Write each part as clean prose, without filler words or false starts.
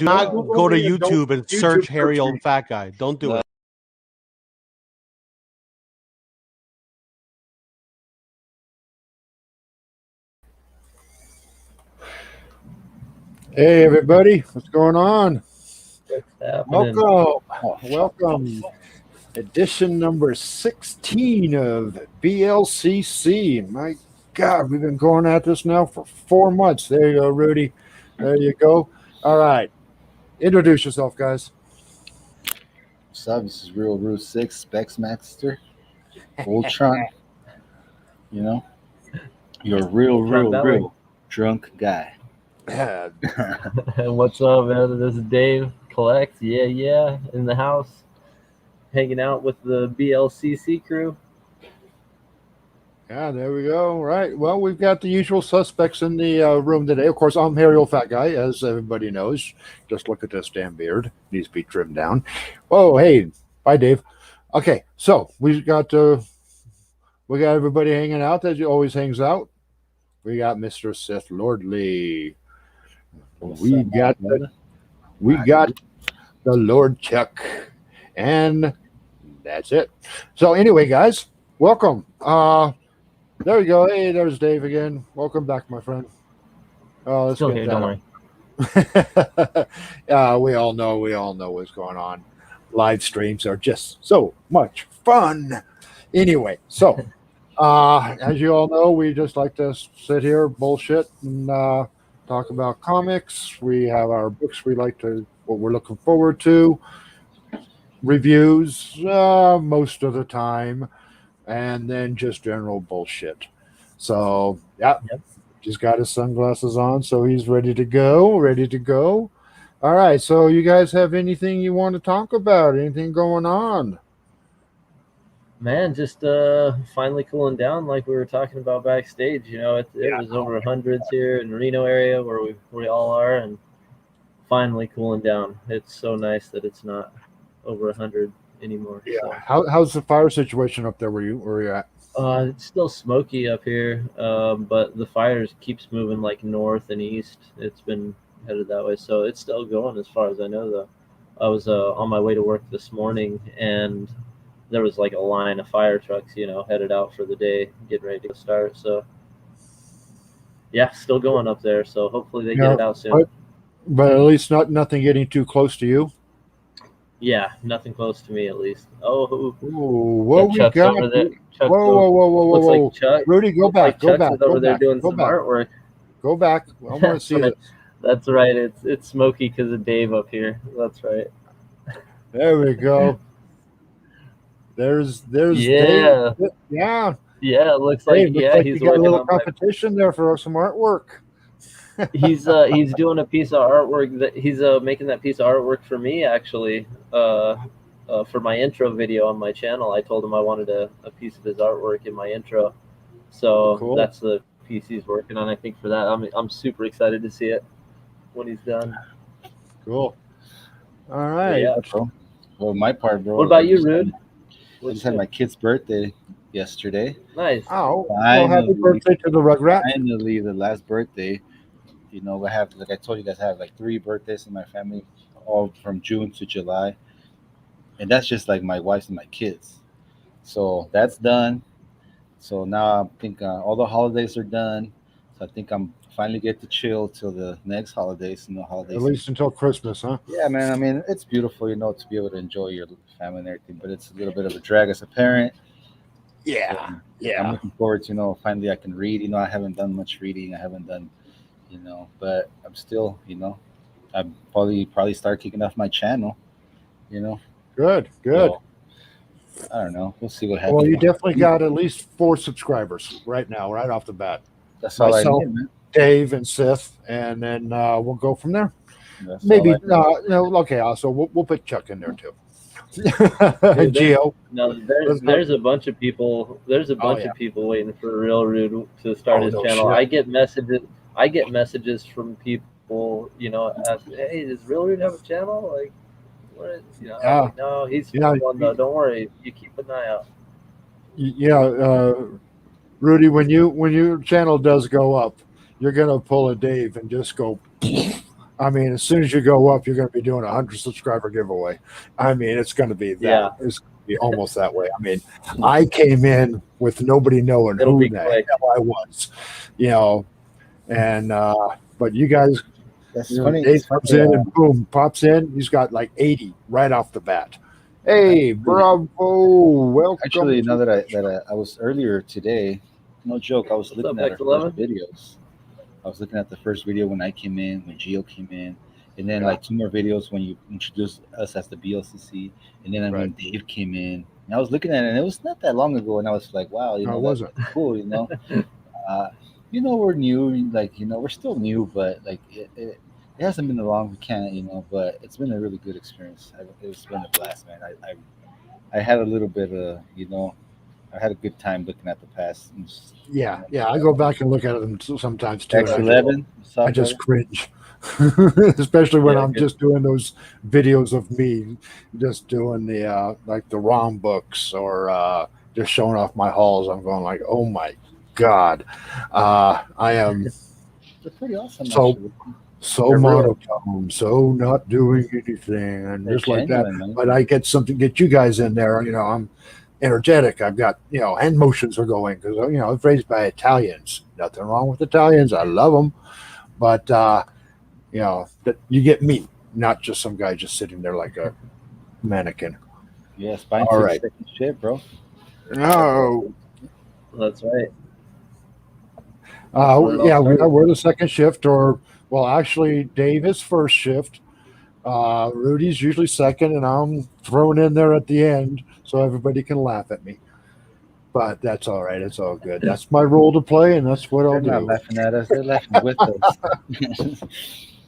do not go to YouTube and search hairy old fat guy. Don't do it. Hey everybody, what's going on? Welcome. Edition number 16 of BLCc. My God, we've been going at this now for 4 months. There you go, Rudy. There you go. All right. Introduce yourself, guys. What's up? This is Real Root 6 Specs Master. Voltron. You know? You're a real drunk guy. And what's up, man? This is Dave Collect. Yeah, in the house, hanging out with the BLCc crew. Yeah, there we go. Right. Well, we've got the usual suspects in the room today. Of course, I'm Hairy Old Fat Guy, as everybody knows. Just look at this damn beard; needs to be trimmed down. Oh, hey, bye, Dave. Okay, so we got everybody hanging out that always hangs out. We got Mr. Sith Lordly. We got the Lord Chuck, and that's it. So anyway, guys, welcome. There we go. Hey, there's Dave again. Welcome back, my friend. Oh, let's Still get here, don't worry. Yeah, we all know what's going on. Live streams are just so much fun. Anyway, so as you all know, we just like to sit here, bullshit, and talk about comics. We have our books what we're looking forward to, reviews most of the time, and then just general bullshit. So, yeah, just got his sunglasses on, so he's ready to go. All right, so you guys have anything you want to talk about? Anything going on? Man, just finally cooling down, like we were talking about backstage. You know, it was over hundreds here in Reno area where we all are, and finally cooling down. It's so nice that it's not over 100 anymore. Yeah. So. How's the fire situation up there where you're at? It's still smoky up here, but the fires keeps moving like north and east. It's been headed that way, so it's still going as far as I know. Though, I was on my way to work this morning, and there was like a line of fire trucks, headed out for the day, getting ready to start. So, yeah, still going up there. So hopefully they get it out soon. But at least nothing getting too close to you. Yeah, nothing close to me at least. Oh, what we got? Over there. Whoa! Looks like Chuck. Rudy, go back. Go back. Over there doing some artwork. Go back. I want to see it. That's right. It's smoky because of Dave up here. That's right. There we go. There's yeah. Dave. Yeah. Yeah, it looks like he's got a little competition there for some artwork. He's doing a piece of artwork that he's making that piece of artwork for me actually for my intro video on my channel. I told him I wanted a piece of his artwork in my intro, so cool. That's the piece he's working on. I think for that I'm super excited to see it when he's done. Cool. All right. Yeah. Well, my part, bro. What about you, Rude? I just had my kid's birthday yesterday. Nice. Oh, well, happy birthday to the Rugrat. Finally, the last birthday. I have, like I told you guys, I have like 3 birthdays in my family, all from June to July. And that's just like my wife's and my kids. So that's done. So now I think all the holidays are done. So I think I'm finally get to chill till the next holidays. Holidays. At least until Christmas, huh? Yeah, man. I mean, it's beautiful, to be able to enjoy your family and everything. But it's a little bit of a drag as a parent. Yeah. So, yeah. I'm looking forward to, finally I can read. I haven't done much reading. I haven't done... but I'm still, I'm probably start kicking off my channel, Good. So, I don't know. We'll see what happens. Well, you definitely got at least 4 subscribers right now, right off the bat. That's all I need, man. Dave and Sith, and then we'll go from there. That's maybe okay. Also, we'll put Chuck in there too. Geo. No, there's a bunch of people. There's a bunch of people waiting for Real Rude to start his channel. Shit. I get messages from people, asking, "Hey, does Real Rude have a channel?" Like, what is, like, no, he's one though. Don't worry, you keep an eye out. Yeah, Rudy, when your channel does go up, you're gonna pull a Dave and just go. I mean, as soon as you go up, you're going to be doing a 100 subscriber giveaway. I mean, it's going to be that. Yeah. It's going to be almost that way. I mean, I came in with nobody knowing It'll who be the quick. hell I was, and but you guys, That's funny. Dave It's funny, comes in and boom, pops in. He's got like 80 right off the bat. Hey, bravo! Welcome. Actually, now to that I was earlier today, no joke, I was What's looking up, at our X11? first videos. I was looking at the first video when I came in, when Gio came in, and then Yeah. like 2 more videos when you introduced us as the BLCc, and then when Right. Dave came in. And I was looking at it, and it was not that long ago, and I was like, wow, No, it that's wasn't. cool, we're new, like we're still new, but like it hasn't been a long but it's been a really good experience. It's been a blast, man. I had a little bit of I had a good time looking at the past. And just, Yeah, I go back and look at them sometimes too. And X11, what's up, I just brother? cringe, especially when Yeah, I'm good. just doing those videos of me just doing the like the ROM books or just showing off my hauls. I'm going like, oh my god, I am They're pretty awesome, so actually. so They're real. monotone, so not doing anything, and They're just like that. genuine, man. But I get you guys in there. I'm energetic. I've got hand motions are going because I was raised by Italians. Nothing wrong with Italians. I love them, but that you get me, not just some guy just sitting there like a mannequin. Yeah, spine All takes right. second shit, bro. No, That's right. we're the second shift, or well, actually, Dave is first shift. Rudy's usually second, and I'm thrown in there at the end so everybody can laugh at me. But that's all right. It's all good. That's my role to play, and that's what I'll They're not do. laughing at us. They're laughing with us.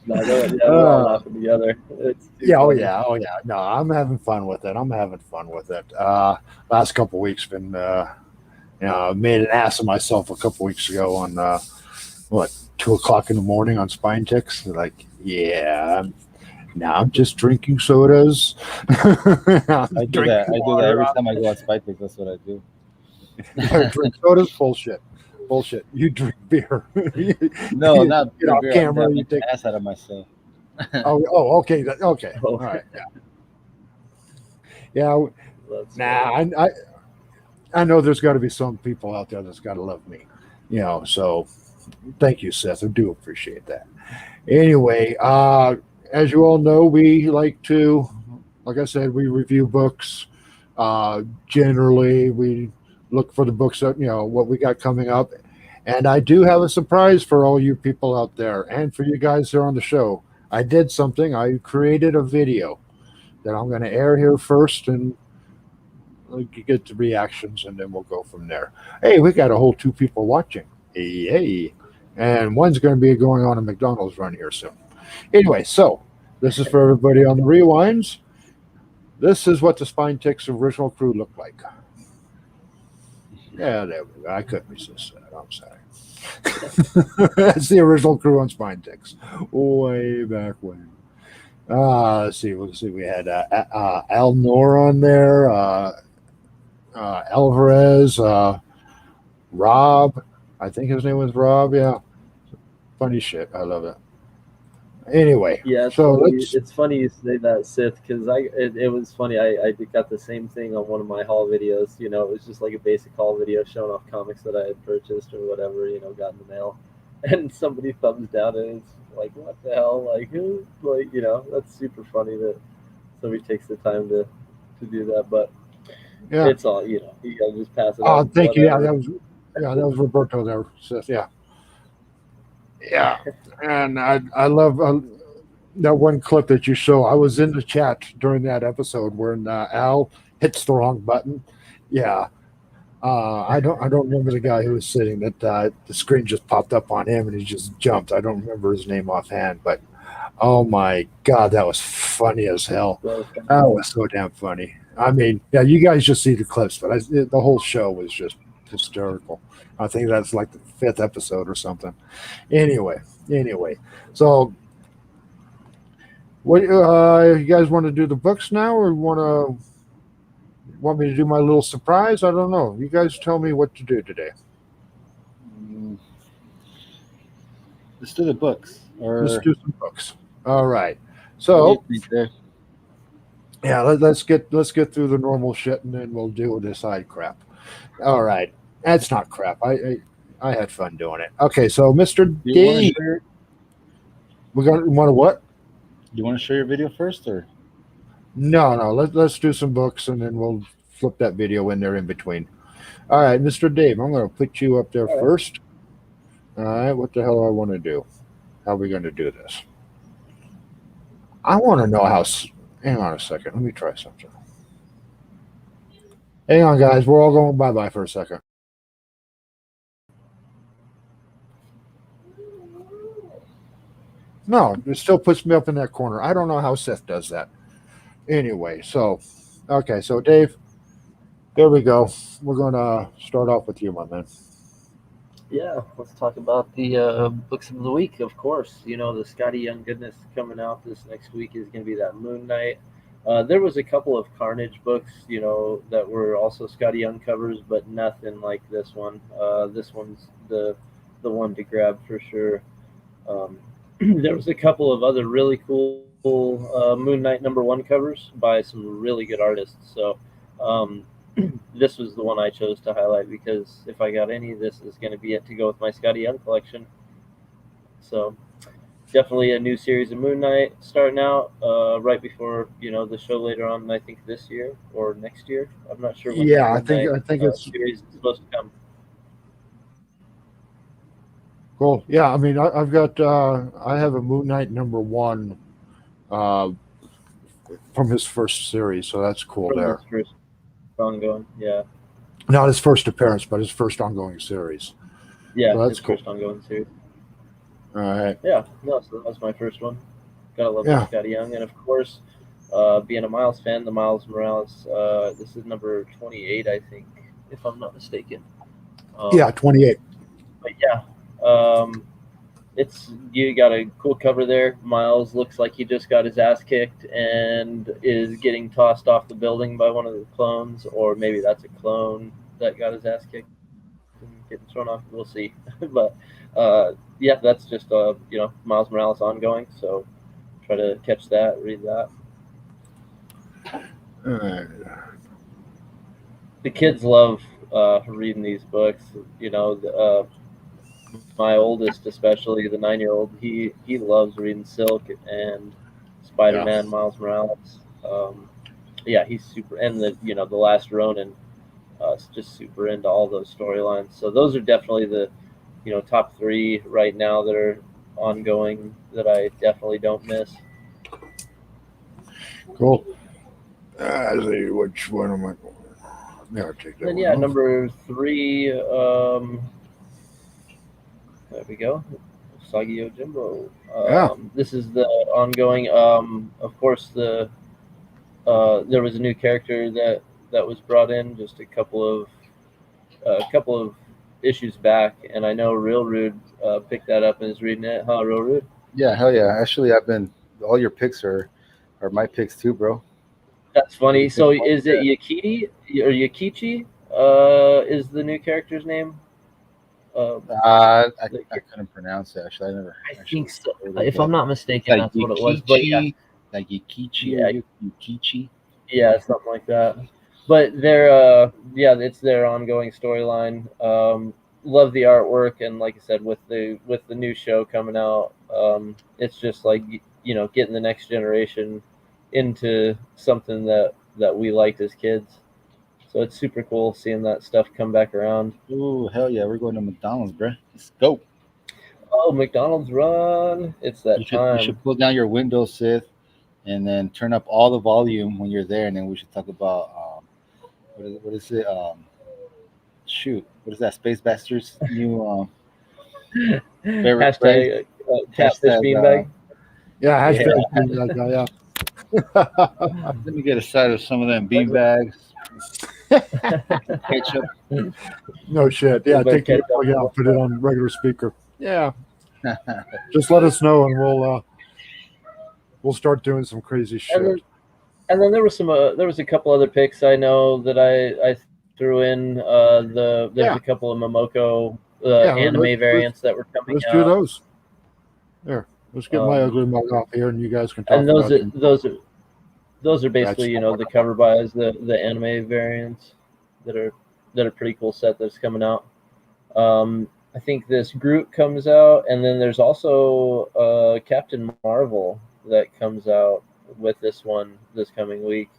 No, we're all laughing together. It's too funny. Oh yeah. No, I'm having fun with it. Last couple weeks been, I made an ass of myself a couple weeks ago on 2 o'clock in the morning on Spine Ticks. Like, yeah, now I'm just drinking sodas. I do that. I do that every time I go on Spike Pick. That's what I do. Drink sodas, bullshit. You drink beer. No, not get off beer. camera. I'm You take. ass out of myself. Okay. Okay. Oh. All right. Yeah. That's Nah. I know there's got to be some people out there that's got to love me. So thank you, Seth. I do appreciate that. Anyway, as you all know, we like to, like I said, we review books. Generally, we look for the books that, what we got coming up. And I do have a surprise for all you people out there and for you guys here on the show. I did something. I created a video that I'm going to air here first, and you get the reactions, and then we'll go from there. Hey, we got a whole 2 people watching. Hey. And one's going to be going on a McDonald's run here soon. Anyway, so this is for everybody on the rewinds. This is what the Spine Ticks original crew looked like. Yeah, there we go. I couldn't resist that. I'm sorry. That's the original crew on Spine Ticks. Way back when. Let's see. We had Al Noor on there, Alvarez, Rob. I think his name was Rob. Yeah. Funny shit. I love it. Anyway, yeah. It's funny you say that, Sith, because it was funny. I got the same thing on one of my haul videos. It was just like a basic haul video showing off comics that I had purchased or whatever. Got in the mail, and somebody thumbs down, and it's like, what the hell? Like who? Like that's super funny that somebody takes the time to do that. But yeah, it's all you gotta just pass it. Oh, thank you. Yeah, that was Roberto there. Sith. Yeah. And I love that one clip that you show. I was in the chat during that episode when Al hits the wrong button. Yeah, I don't remember the guy who was sitting. That the screen just popped up on him and he just jumped. I don't remember his name offhand, but oh my god, that was funny as hell. That was so damn funny. I mean, yeah, you guys just see the clips, but the whole show was just hysterical. I think that's like the 5th episode or something. Anyway, so what you guys want to do the books now, or want me to do my little surprise? I don't know. You guys tell me what to do today. Let's do the books. Let's do some books. All right. What do So you think there? yeah, let's get through the normal shit, and then we'll deal with the side crap. All right. That's not crap. I had fun doing it. Okay, so Mr. Do you want to D, show your, we're gonna want to what? do you want to show your video first, or No. Let's do some books, and then we'll flip that video in there in between. All right, Mr. Dave, I'm going to put you up there All right. first. All right, what the hell do I want to do? How are we going to do this? I want to know how. Hang on a second. Let me try something. Hang on, guys. We're all going bye bye for a second. No, it still puts me up in that corner. I don't know how Seth does that. Anyway, so, okay, so Dave, there we go. We're going to start off with you, my man. Yeah, let's talk about the books of the week. Of course, you know the Scotty Young goodness coming out this next week is going to be that Moon Knight. There was a couple of Carnage books, you know, that were also Scotty Young covers, but nothing like this one. This one's the one to grab for sure. Um, there was a couple of other really cool Moon Knight #1 covers by some really good artists. So um, this was the one I chose to highlight because if I got any, this is going to be it to go with my Scotty Young collection. So definitely a new series of Moon Knight starting out right before the show later on. I think this year or next year. I'm not sure when the Yeah, Moon Knight I think it's series is supposed to come. cool. Yeah, I mean, I've got I have a Moon Knight #1 uh, from his first series, so that's cool From there. this first ongoing. Yeah, Not his first appearance, but his first ongoing series. yeah, So that's his cool. first ongoing series. All right. Yeah, no, so that was my first one. Gotta love my Yeah. Scotty Young, and of course, being a Miles fan, the Miles Morales. This is number 28, I think, if I'm not mistaken. Yeah, 28. But yeah, um, it's you got a cool cover there. Miles looks like he just got his ass kicked and is getting tossed off the building by one of the clones, or maybe that's a clone that got his ass kicked and getting thrown off. We'll see. But yeah, that's just Miles Morales ongoing. So try to catch that, read that. All right. The kids love reading these books. My oldest, especially the 9-year-old, he loves reading Silk and Yeah. Spider-Man, Miles Morales. Yeah, he's super, and the Last Ronin, is just super into all those storylines. So those are definitely the top three right now that are ongoing that I definitely don't miss. Cool. Let's see, which one am I going? Yeah, I'll take that Then one. yeah, off. number three. There we go. Sagio Jimbo. Yeah. This is the ongoing. Of course, there was a new character that was brought in just a couple of issues back, and I know Real Rude picked that up and is reading it. Huh, Real Rude? yeah, hell yeah. Actually, I've been all your picks are my picks too, bro. That's funny. You So picked one? is it Yeah. Yakiti or Yakichi? Is the new character's name? I couldn't pronounce it. Actually, I never. I actually think so. heard it, If I'm but not it's mistaken, like that's what it was. But yeah, Yukichi yeah, or Yukichi. yeah, something like that. But yeah, it's their ongoing storyline. Love the artwork, and like I said, with the new show coming out, it's just like getting the next generation into something that we liked as kids. So it's super cool seeing that stuff come back around. Ooh, hell yeah, we're going to McDonald's, bro. Let's go. Oh, McDonald's run! It's You that should time. pull down your window, Sith, and then turn up all the volume when you're there, and then we should talk about what is it? Shoot, what is that? Space Bastards new favorite phrase? Hashtag catfish Hashtag. beanbag. Yeah, Yeah. hashtag that guy, yeah. Let me get a side of some of them beanbags, ketchup. No shit. Yeah, Everybody take the catch up. plug out, put it on regular speaker. Yeah. Just let us know, and we'll start doing some crazy shit. And then there was a couple other picks I know that I threw in. There's Yeah. a couple of Momoko Yeah, anime let's variants that were coming do out. those. There. Let's get my ugly mug off here, and you guys can talk And about those are basically That's- the cover buys, the anime variants that are pretty cool set that's coming out. I think this Groot comes out, and then there's also Captain Marvel that comes out with this one this coming week.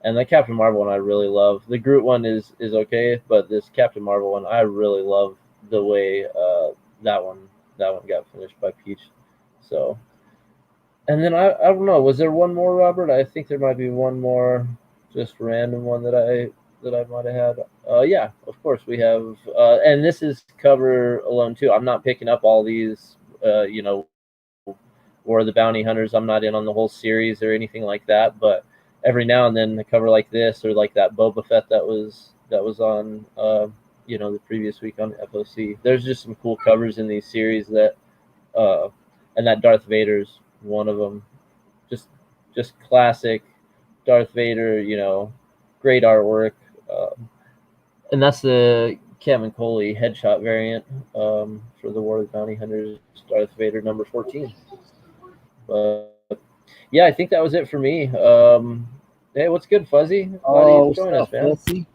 And the Captain Marvel one I really love. The Groot one is okay, but this Captain Marvel one I really love the way that one got finished by Peach. So, and then I don't know, was there one more, Robert? I think there might be one more, just random one that I might have had. Yeah, of course we have, and this is cover alone too. I'm not picking up all these, or the Bounty Hunters. I'm not in on the whole series or anything like that. But every now and then, a cover like this or like that Boba Fett that was on, the previous week on FOC. There's just some cool covers in these series that, and that Darth Vader's one of them. Just classic Darth Vader. Great artwork. And that's the Captain Coley headshot variant for the War of the Bounty Hunters, Darth Vader number 14. But yeah, I think that was it for me. Hey, what's good, Fuzzy? Glad you joined us, man. Fuzzy?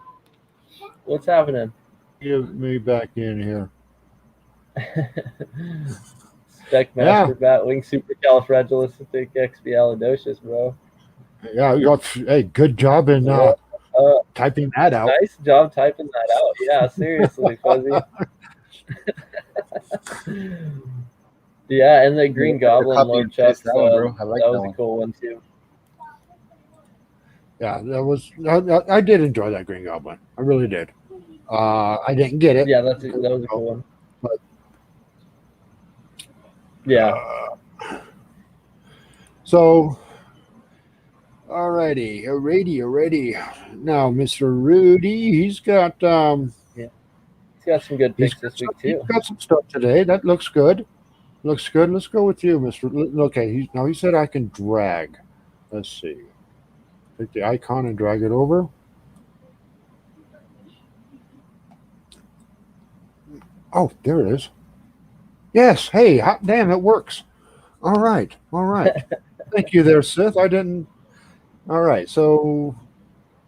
What's happening? Give me back in here. Specmaster Batwing Supercalifragilisticexpialidocious, bro. Yeah, hey, good job in typing that out. Nice job typing that out. Yeah, seriously, Fuzzy. Yeah, and the Green Goblin Lord Chuck, that one, bro. I like that was that a cool one too. Yeah, that was. I did enjoy that Green Goblin. I really did. I didn't get it. Yeah, that was a cool one. But yeah. So, alrighty. Now, Mr. Rudy, he's got He's got some good picks this week too. He's got some stuff today. That looks good. Let's go with you, Mr. Okay, he said I can drag. Let's see. Take the icon and drag it over. Oh, there it is. Yes. Hey, hot damn, it works. All right. Thank you there, Sith. I didn't. All right. So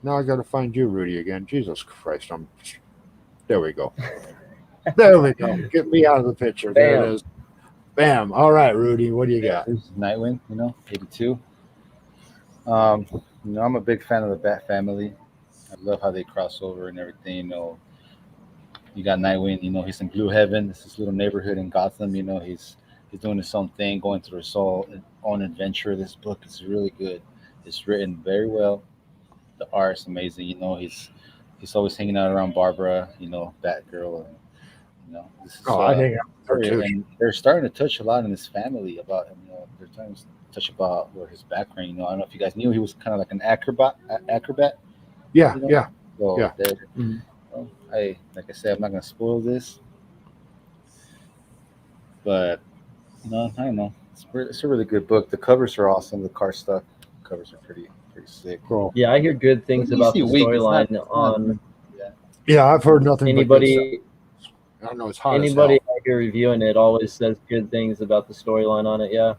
now I got to find you, Rudy, again. Jesus Christ. There we go. There we go. Get me out of the picture. Bam. There it is. Bam. All right, Rudy. What do you got? This is Nightwing, 82. I'm a big fan of the Bat family. I love how they cross over and everything. You got Nightwing. He's in Blue Heaven. It's this little neighborhood in Gotham. He's doing his own thing, going through his own adventure. This book is really good. It's written very well. The art is amazing. He's always hanging out around Barbara. Batgirl. And, this is, I think and they're starting to touch a lot in his family about him. They're starting to touch about his background. I don't know if you guys knew he was kind of like an acrobat. Yeah. So Yeah. Like I said, I'm not gonna spoil this, but I don't know. It's a really good book. The covers are awesome. The cardstock covers are pretty sick. Cool. Yeah, I hear good things about the storyline on. Yeah, I've heard nothing. Anybody, I don't know. It's hot. anybody I hear reviewing it always says good things about the storyline on it. Yeah.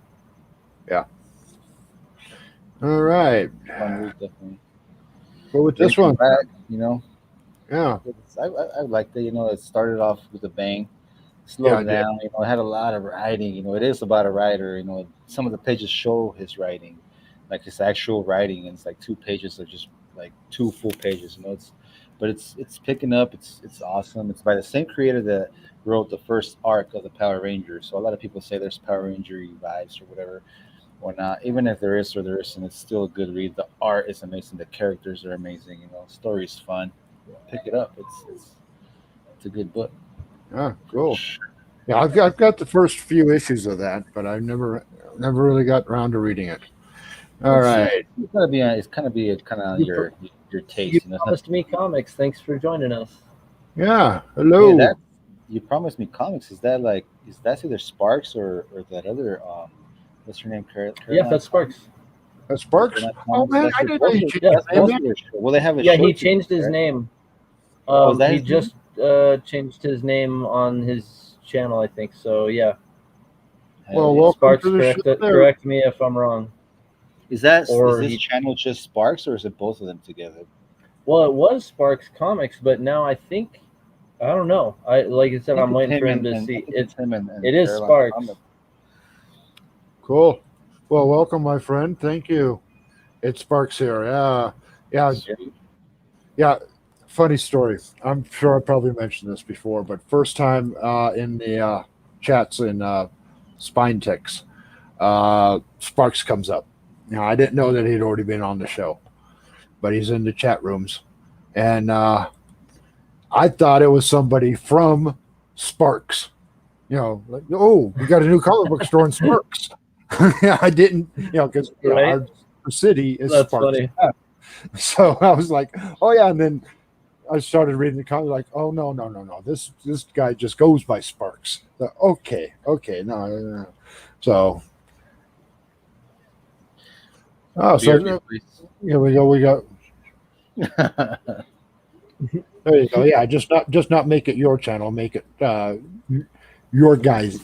All right. Fun read, definitely. Go with this one. Back, Yeah. I liked it. It started off with a bang, slowed down. It had a lot of writing. It is about a writer. Some of the pages show his writing, like his actual writing, and it's like 2 pages of just like 2 full pages. But it's picking up. It's awesome. It's by the same creator that wrote the first arc of the Power Rangers. So a lot of people say there's Power Ranger vibes or whatever, or not. Even if there is or there isn't, it's still a good read. The art is amazing. The characters are amazing. Story is fun. Pick it up. It's a good book. Ah, cool. Yeah, I've got the first few issues of that, but I never really got around to reading it. All right. It's kind of your taste. You promised me comics. Thanks for joining us. Yeah. Hello. Yeah, you promised me comics. Is that either Sparks or that other what's her name? Yeah, that's Sparks. That's Sparks. Oh man, I didn't know you changed Yeah, his name. well, they have a Yeah, short he changed his right? name. Is that He his just changed his name on his channel, I think. So yeah. Well, yeah. welcome Sparks, to the show there. correct me if I'm wrong. Is this he- channel just Sparks or is it both of them together? Well, it was Sparks Comics, but now I think I don't know. Like I said, I think I'm it's waiting him for him and- to and I see think it. it's him and It is Caroline Sparks. Comic. Cool. Well, welcome, my friend. Thank you. It's Sparks here. Yeah. Funny story. I'm sure I probably mentioned this before, but first time in the chats in Spine Ticks, Sparks comes up. I didn't know that he'd already been on the show, but he's in the chat rooms, and I thought it was somebody from Sparks. Like, oh, we got a new comic book store in Sparks. I didn't, because Right. our city is That's Sparks. funny. So I was like, oh yeah, and then I started reading the comic, like, oh no, this guy just goes by Sparks. So, okay, no. So, Beer, here we go. There you go. Yeah, just not make it your channel. Make it your guys,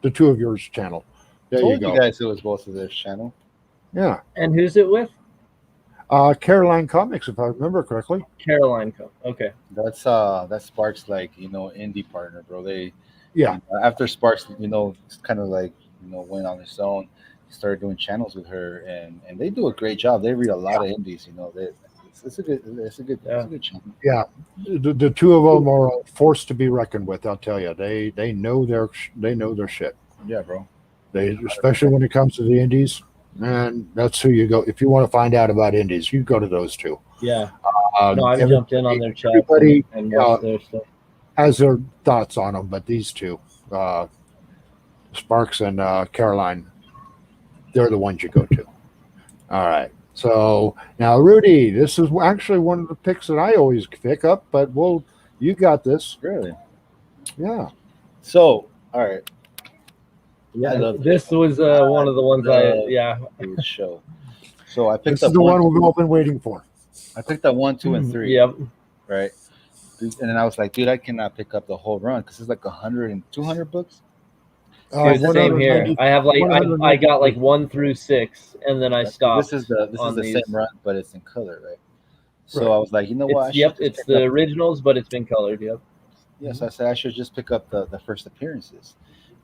the two of yours channel. There Told you go. you guys it was both of their channel. Yeah. And who's it with? Caroline Comics, if I remember correctly. Caroline. Okay. That's Sparks indie partner, bro. They after Sparks, it's kind of like went on his own. He started doing channels with her, and they do a great job. They read a lot of indies. It's a good channel. Yeah, the two of them are a force to be reckoned with. I'll tell you, they know their shit. Yeah, bro. They, especially when it comes to the indies, and that's who you go if you want to find out about indies. You go to those two. Yeah. No, I've jumped in on their chat everybody, and watched their stuff. Has their thoughts on them, but these two, Sparks and Caroline, they're the ones you go to. All right. So now, Rudy, this is actually one of the picks that I always pick up, but you got this. Really? Yeah. So, all right. Yeah, I love this was one of the ones this show. So I picked This up is the one we've all been waiting for. I picked up 1, 2, and 3. Yep. Right. And then I was like, dude, I cannot pick up the whole run because it's like 100 and 200 books. It's the same here. I have I got 1 through 6, and then I stopped. This is the same run, but it's in color, right? So I was like, you know what? It's the originals, but it's been colored. Yep. Yes, I said I should just pick up the first appearances,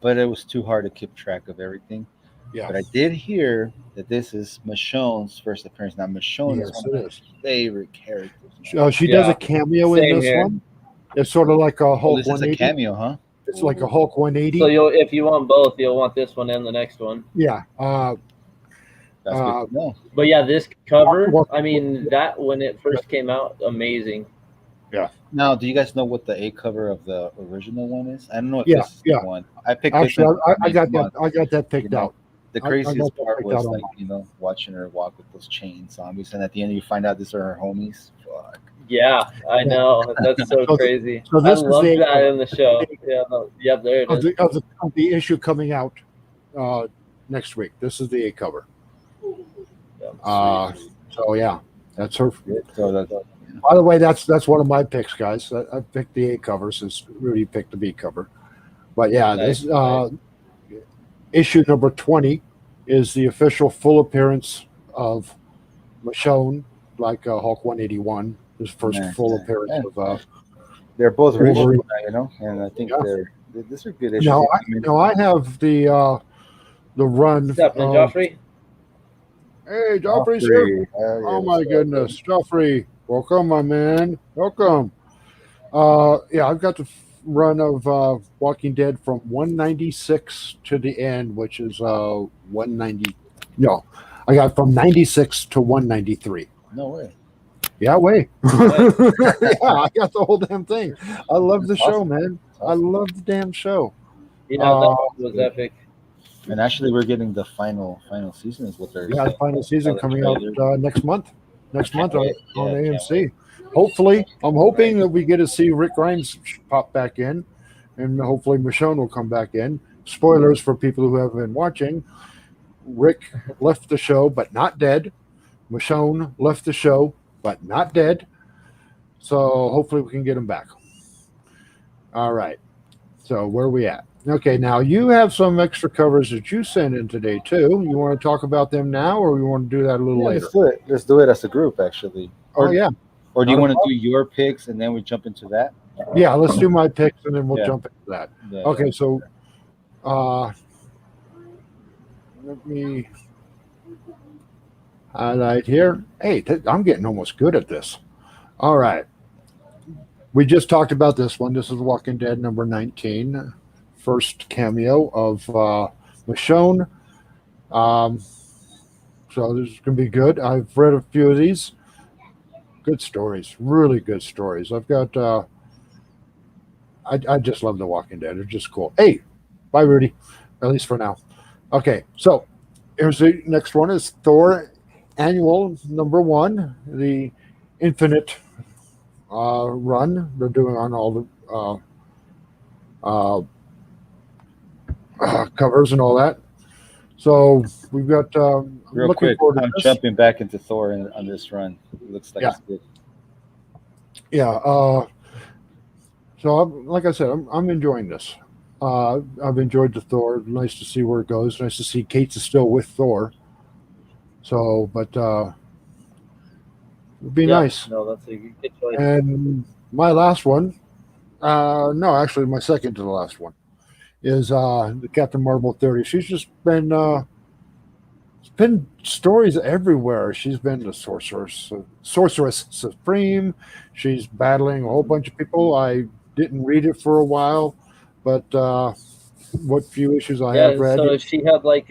but it was too hard to keep track of everything. Yeah. But I did hear that this is Michonne's first appearance. Now Michonne is one of my favorite characters. She does a cameo in this one. It's sort of like a Hulk 180. This is a cameo, huh? It's like a Hulk 180. So if you want both, you'll want this one and the next one. Yeah. That's good to know. But yeah, this cover, I mean, that when it first came out, amazing. Yeah. Now, do you guys know what the A cover of the original one is? I don't know if this is the one. I picked Actually, this I got that picked out. The craziest part was watching her walk with those chain zombies, and at the end you find out these are her homies. Fuck. Yeah, I know. That's so crazy. So this I love that in the show. Yeah, there it is. Of the issue coming out next week. This is the A cover. So yeah, that's her. By the way, that's one of my picks, guys. I picked the A cover since Rudy picked the B cover. But yeah, this issue number 20 is the official full appearance of Michonne, like Hulk 181. His first full appearance of. They're both original, and I think these are good issues. Now I have the run. What's up, Joffrey? Hey, Joffrey's here. Oh my goodness, Joffrey, welcome, my man. Welcome. I've got the run of Walking Dead from 196 to the end, which is 190. No, I got from 96 to 193. No way. Yeah, way. I got the whole damn thing. I love the show, man. I love the damn show. That was epic. And actually, we're getting the final season is what they're. Yeah, the final season coming out next month. Next month on AMC. Hopefully, I'm hoping that we get to see Rick Grimes pop back in, and hopefully Michonne will come back in. Spoilers for people who have been watching. Rick left the show, but not dead. Michonne left the show, but not dead. So hopefully we can get him back. All right. So where are we at? Okay, now you have some extra covers that you sent in today too. You want to talk about them now, or you want to do that a little Yeah, later? let's do it. Let's do it as a group, actually. Oh yeah, Or do you not a want to problem. do your picks and then we jump into that? Yeah, let's do my picks and then we'll Yeah, jump into that. yeah, yeah. Okay, so uh, let me highlight here. Hey, I'm getting almost good at this. All right, we just talked about this one. This is Walking Dead number 19, first cameo of Michonne. Um, so this is going to be good. I've read a few of these. Good stories, really good stories. I've got. I just love The Walking Dead. It's just cool. Hey, bye, Rudy. At least for now. Okay, so here's the next one is Thor Annual number 1, the Infinite run they're doing on all the uh, covers and all that. So we've got. I'm Real looking quick, forward to I'm this. jumping back into Thor on this run. It looks like Yeah, it's good. yeah. So like I said, I'm enjoying this. I've enjoyed the Thor. Nice to see where it goes. Nice to see Kate is still with Thor. So, but it'd be Yeah, nice. no, that's a good choice. And my last one, no, actually, my second to the last one is the Captain Marvel 30. She's just been it's been stories everywhere. She's been the sorceress supreme. She's battling a whole bunch of people. I didn't read it for a while, but what few issues I have Yeah, read, so she had like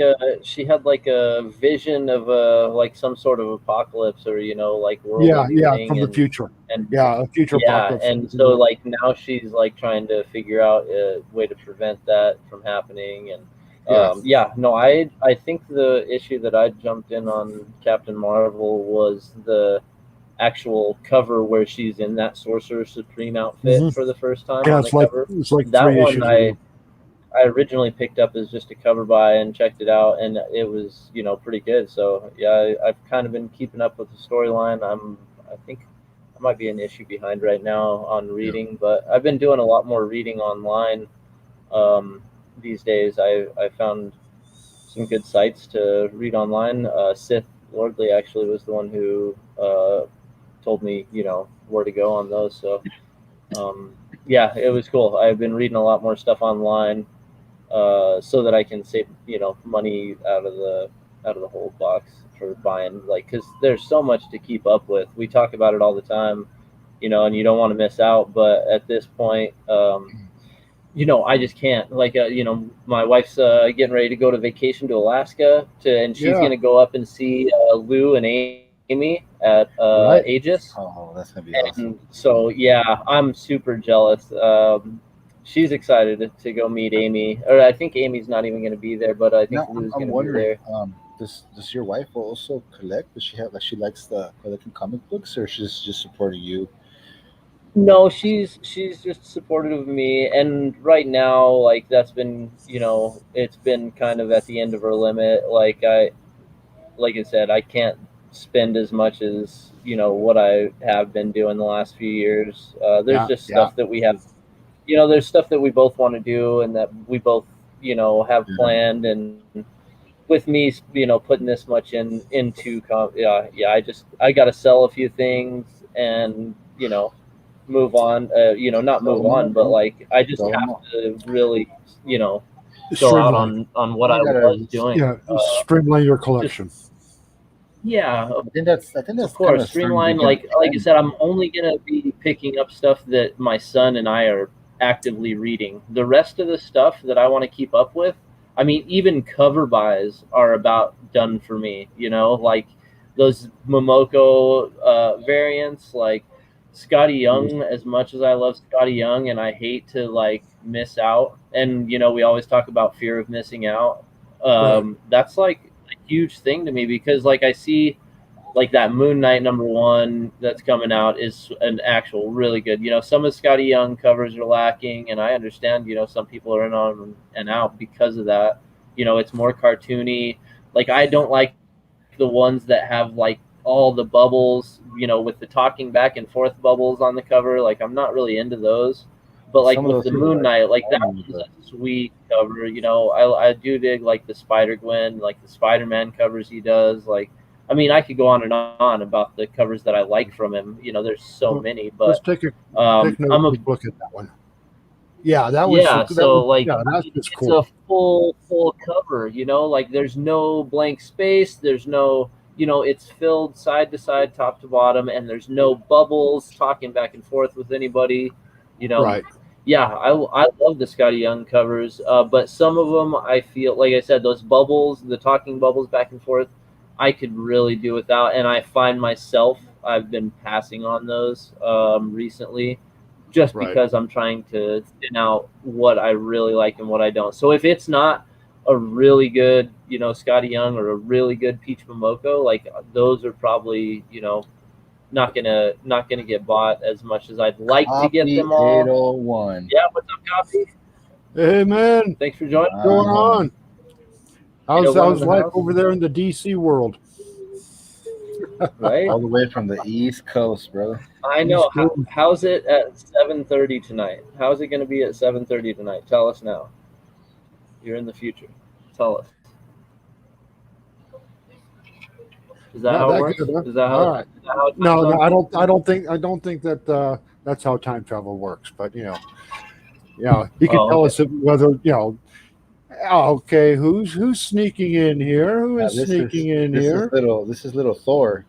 a vision of like some sort of apocalypse or like world yeah, yeah, ending from the future, and yeah, a future yeah, apocalypse. and so like now she's like trying to figure out a way to prevent that from happening and Yeah, yeah, no, I think the issue that I jumped in on Captain Marvel was the actual cover where she's in that Sorcerer Supreme outfit hmm for the first time yeah. on the cover. It's like That three one issues ago. I originally picked up as just a cover buy and checked it out, and it was pretty good. So yeah, I've kind of been keeping up with the storyline. I think I might be an issue behind right now on Yeah, reading, but I've been doing a lot more reading online these days. I found some good sites to read online. Sith Lordly actually was the one who told me where to go on those. So yeah, it was cool. I've been reading a lot more stuff online so that I can save money out of the whole box for buying because there's so much to keep up with. We talk about it all the time, and you don't want to miss out. But at this point, I just can't. Like my wife's getting ready to go to vacation to Alaska and she's yeah, gonna go up and see Lou and Amy at right. Aegis. Oh, that's gonna be awesome. And so, yeah, I'm super jealous. She's excited to go meet Amy, or I think Amy's not even going to be there, but I think Now, Lou's I'm going to be wondering, there. does your wife also collect? Does she have like she likes the collecting comic books, or she's just supporting you? No, she's just supportive of me, and right now, like that's been, it's been kind of at the end of her limit. Like I said, I can't spend as much as what I have been doing the last few years. There's Yeah, just yeah, stuff that we have there's stuff that we both want to do and that we both, have Yeah. planned. And with me, putting this much yeah, I got to sell a few things and, move on, not Sell move them on, all, but bro. like, I just Sell them have all. to really, you know, go out streamline. on what I You gotta. was doing. Yeah, streamline your Just, collection. yeah, I think of that's kind course, of starting to streamline. become Like I trend. said, I'm only gonna be picking up stuff that my son and I are actively reading. The rest of the stuff that I want to keep up with, I mean, even cover buys are about done for me. Like those Momoko variants, like Scotty Young. As much as I love Scotty Young, and I hate to like miss out, and we always talk about fear of missing out. Right. That's like a huge thing to me because like I see like that Moon Knight #1 that's coming out is an actual really good. Some of Scotty Young covers are lacking, and I understand. Some people are in on and out because of that. It's more cartoony. Like I don't like the ones that have like all the bubbles. With the talking back and forth bubbles on the cover. Like I'm not really into those. But like Some of with those the are Moon like Knight, like that corny, was but a sweet cover. I do dig like the Spider Gwen, like the Spider Man covers he does. Like, I mean, I could go on and on about the covers that I like from him. There's so Well, many, let's but take note. I'm a Take a look at that one. Yeah, that was yeah. that So was like yeah, that's just it's a cool. full cover. Like there's no blank space. There's no it's filled side to side, top to bottom, and there's no bubbles talking back and forth with anybody. You know, Right. yeah, I love the Scotty Young covers, but some of them I feel like I said those bubbles, the talking bubbles back and forth, I could really do without, and I find myself I've been passing on those recently, just Right. because I'm trying to thin out what I really like and what I don't. So if it's not a really good, Scotty Young or a really good Peach Momoko, like those are probably, not gonna get bought as much as I'd like to get Copy them all. 801. Yeah, what's up, Copy? Hey man, Thanks for joining. what's going Uh-huh. on? How's 801 in how's the life house, over there in the DC world? right? All the way from the East Coast, brother. I East know. Coast. How's it at 7:30 tonight? How's it going to be at 7:30 tonight? Tell us now. You're in the future. Tell us. Is that Not how it that works? good, huh? Is that how? All right. Is that how time No, no, zones work? I don't think that that's how time travel works. But he could Oh, tell okay. us whether okay, who's sneaking in here? Who is This is sneaking in this is here? little Thor.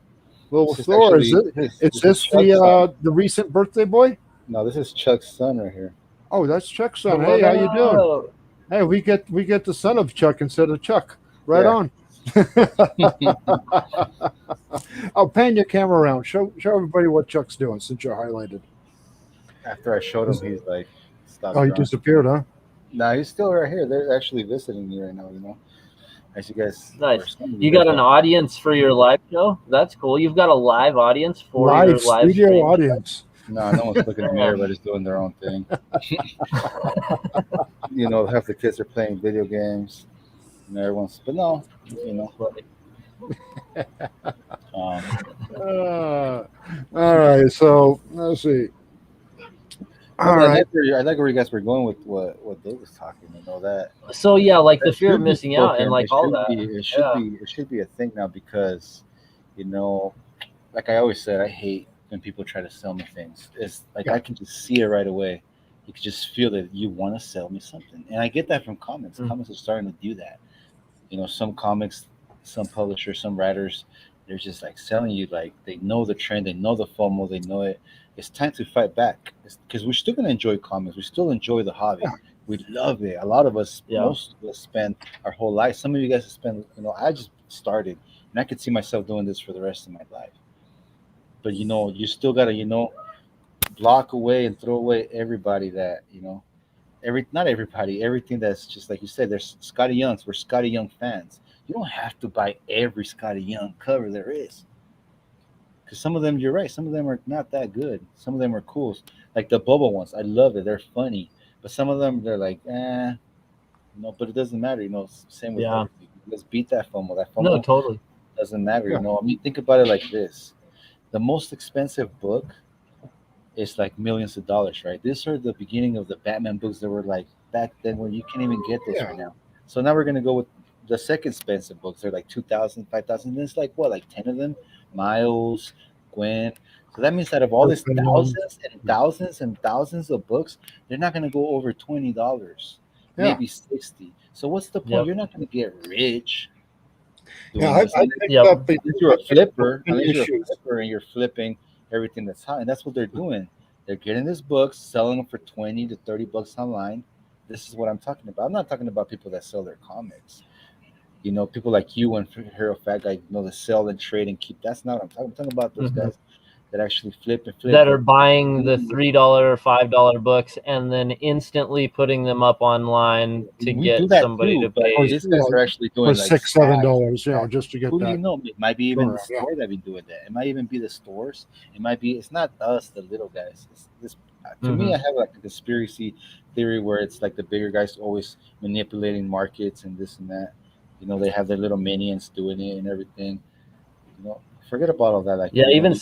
Little This is Thor, is actually it? this Is this is this Chuck's son. the recent birthday boy? No, this is Chuck's son right here. Oh, that's Chuck's son. Come Hey, on how you doing? out. Hey, we get the son of Chuck instead of Chuck. Right Yeah. on. I'll pan your camera around. Show everybody what Chuck's doing since you're highlighted. After I showed him, he's like, Oh, stop he drawing. disappeared, huh? Nah, he's still right here. They're actually visiting me right now. As you guys, or Nice. some of You you guys got an don't. audience for your live show? That's cool. You've got a live audience for your Live live studio stream. audience. No, no one's looking at me. Everybody's doing their own thing. Half the kids are playing video games. Everyone's, but no, you know. Um, All right, so let's see. no, All but right. I like where you guys were going with what Dave was talking. That So yeah, like the that fear of should be missing out and spoken. like all that. It should Yeah. be. It should be a thing now because, you know, like I always said, I hate when people try to sell me things. It's like Yeah. I can just see it right away. You can just feel that you want to sell me something, and I get that from comments. Mm. Comments are starting to do that. Some comics, some publishers, some writers, they're just like selling you like they know the trend, they know the FOMO, they know it. It's time to fight back because we're still gonna enjoy comics. We still enjoy the hobby. Yeah. We love it. A lot of us, Yeah. most of us, spend our whole life. Some of you guys have spent. I just started, and I could see myself doing this for the rest of my life. But you still gotta block away and throw away everybody that not everybody, everything that's just like you said. There's Scotty Youngs. We're Scotty Young fans. You don't have to buy every Scotty Young cover there is, because some of them, you're right. Some of them are not that good. Some of them are cool, like the Bubble ones. I love it. They're funny, but some of them they're like, but it doesn't matter. Same with Yeah. everything. Let's beat that FOMO. That No, FOMO totally. doesn't matter. Yeah. I mean, think about it like this: the most expensive book is like millions of dollars, right? These are the beginning of the Batman books that were like back then when you can't even get this Yeah. right now. So now we're gonna go with the second expensive books. They're like 2,000, 5,000. There's like what, like 10 of them? Miles, Gwen. So that means that of all these thousands and thousands and thousands of books, they're not gonna go over $20, Yeah. maybe 60. So what's the point? Yep. You're not gonna get rich doing Yeah, this. I picked Yep. up Unless you're a flipper, issues. and you're flipping everything that's hot, and that's what they're doing. They're getting these books, selling them for $20 to $30 online. This is what I'm talking about. I'm not talking about people that sell their comics. People like you and Hero Fat Guy, that sell and trade and keep. That's not what I'm talking. I'm talking about those Mhm. guys that actually flip and flip. That are buying the $3 or $5 books and then instantly putting them up online to We get do that somebody too, to but pay. these guys are actually doing For like $6, $7, stacks. just to get Who do you that. know? It might be even the Sure, yeah. store that be doing that. It might even be the stores. It might be. It's not us, the little guys. It's this. To me, I have like a conspiracy theory where it's like the bigger guys always manipulating markets and this and that. They have their little minions doing it and everything. forget about all that. Like, Yeah, you know,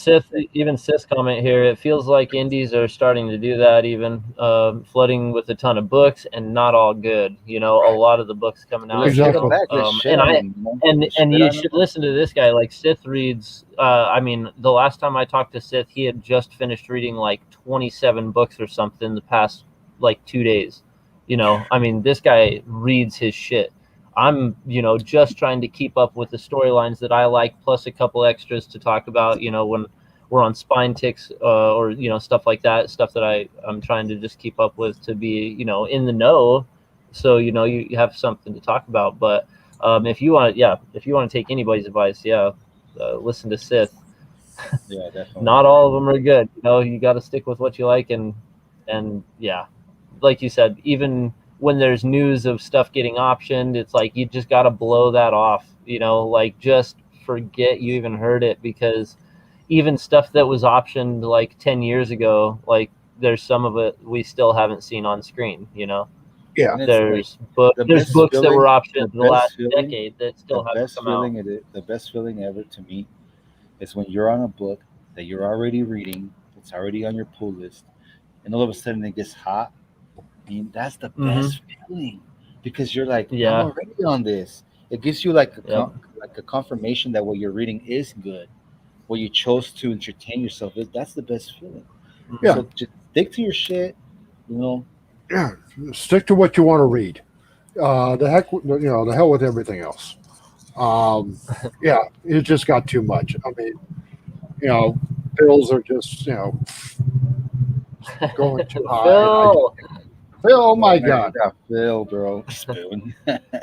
even Sith comment here. It feels like indies are starting to do that, even flooding with a ton of books, and not all good. You know, a lot of the books coming out. let's get Exactly. them back. Let's shit And on I them. You know? and Let's and shit you on should them. listen to this guy. Like Sith reads. I mean, the last time I talked to Sith, he had just finished reading like 27 books or something the past like 2 days. You know, I mean, this guy reads his shit. I'm, just trying to keep up with the storylines that I like, plus a couple extras to talk about. You know, when we're on spine ticks or stuff like that, stuff that I'm trying to just keep up with to be in the know, so you have something to talk about. But if you want to take anybody's advice, listen to Sith. Yeah, definitely. Not all of them are good. You got to stick with what you like, and yeah, like you said, even when there's news of stuff getting optioned, it's like you just got to blow that off. Like just forget you even heard it, because even stuff that was optioned like 10 years ago, like there's some of it we still haven't seen on screen. Yeah. And it's There's the there's best books that were feeling. optioned the last decade that The still haven't best come out. feeling the best feeling ever to me is when you're on a book that you're already reading, it's already on your pull list, and all of a sudden it gets hot. I mean, that's the best feeling, because you're like, I'm Yeah. already on this. It gives you like Yep. like a confirmation that what you're reading is good. What you chose to entertain yourself is that's the best feeling. Yeah. So just stick to your shit, you know. Yeah. Stick to what you want to read. The hell with everything else. Yeah, it just got too much. I mean, bills are just going too high, and Phil. Oh my Man, you God, got Phil, bro. Spoon.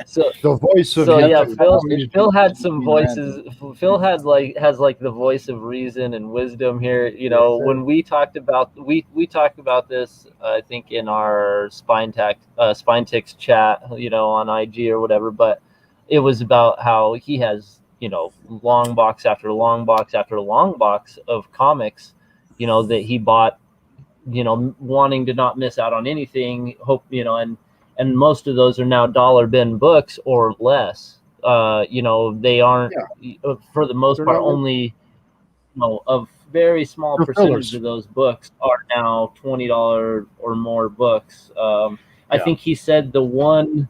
So the voice of So yeah, YouTube. Phil had some Being voices. random. Phil has like the voice of reason and wisdom here. Yes, sir. When we talked about talked about this, I think in our spine ticks chat, on IG or whatever. But it was about how he has long box after long box after long box of comics, that he bought, wanting to not miss out on anything. Hope and most of those are now dollar bin books or less. They aren't, for the most They're part, not only a very small they're percentage fillers. of those books are now $20 or more books. I think he said the one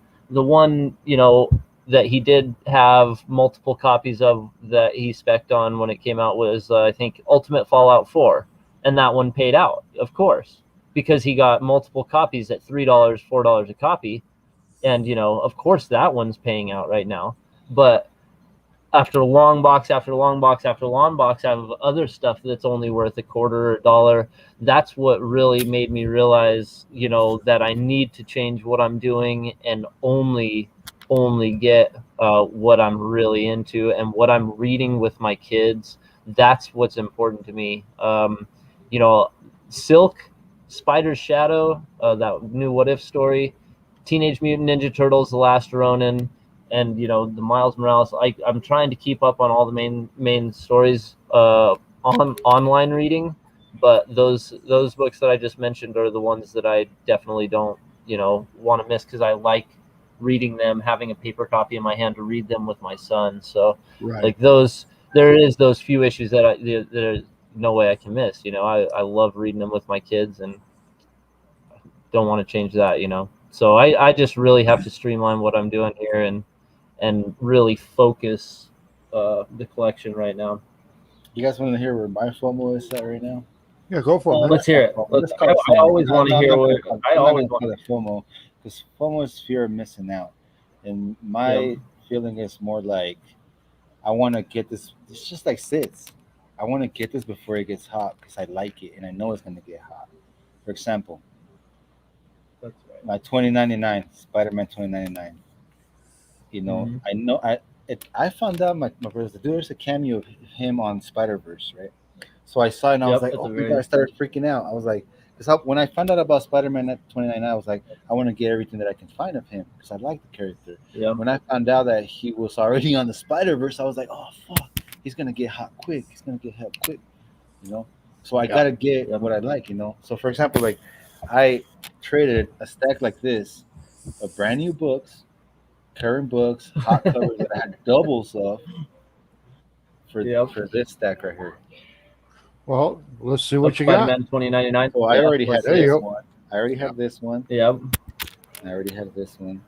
that he did have multiple copies of that he spec'd on when it came out was I think Ultimate Fallout 4, and that one paid out, of course, because he got multiple copies at $3, $4 a copy, and of course that one's paying out right now. But after long box after long box after long box of other stuff that's only worth a quarter or a dollar, that's what really made me realize that I need to change what I'm doing and only get what I'm really into and what I'm reading with my kids. That's what's important to me. Silk, Spider's Shadow, that new What If story, Teenage Mutant Ninja Turtles: The Last Ronin, and the Miles Morales. I'm trying to keep up on all the main stories on online reading, but those books that I just mentioned are the ones that I definitely don't want to miss, because I like reading them, having a paper copy in my hand to read them with my son. So Right. like there is those few issues that there's no way I can miss. I love reading them with my kids and don't want to change that. So I just really have to streamline what I'm doing here and really focus the collection right now. You guys want to hear where my FOMO is at right now? Yeah, go for it, man. Let's hear it. Let's call it I FOMO. always want to I'm hear not where gonna I I'm not always gonna want. call it FOMO, because FOMO is fear of missing out, and my feeling is more like I want to get this. It's just like sits. I want to get this before it gets hot, because I like it and I know it's gonna get hot. For example, That's right. my 2099 Spider-Man 2099. Mhm. I know I found out my brother's there's a cameo of him on Spider-Verse, right? So I saw it and I was like, At oh the my very god, I started freaking out. I was like, because when I found out about Spider-Man at 29, I was like, I want to get everything that I can find of him, because I like the character. Yep. When I found out that he was already on the Spider-Verse, I was like, oh fuck, he's gonna get hot quick. He's gonna get hot quick, you know. So I gotta get what I like, So for example, like I traded a stack like this of brand new books, current books, hot covers that I had doubles of, for this stack right here. Well, let's see what you Spider-Man got. 2099. So I already had There you this go. one. I already have this one. Yep. I already have this one.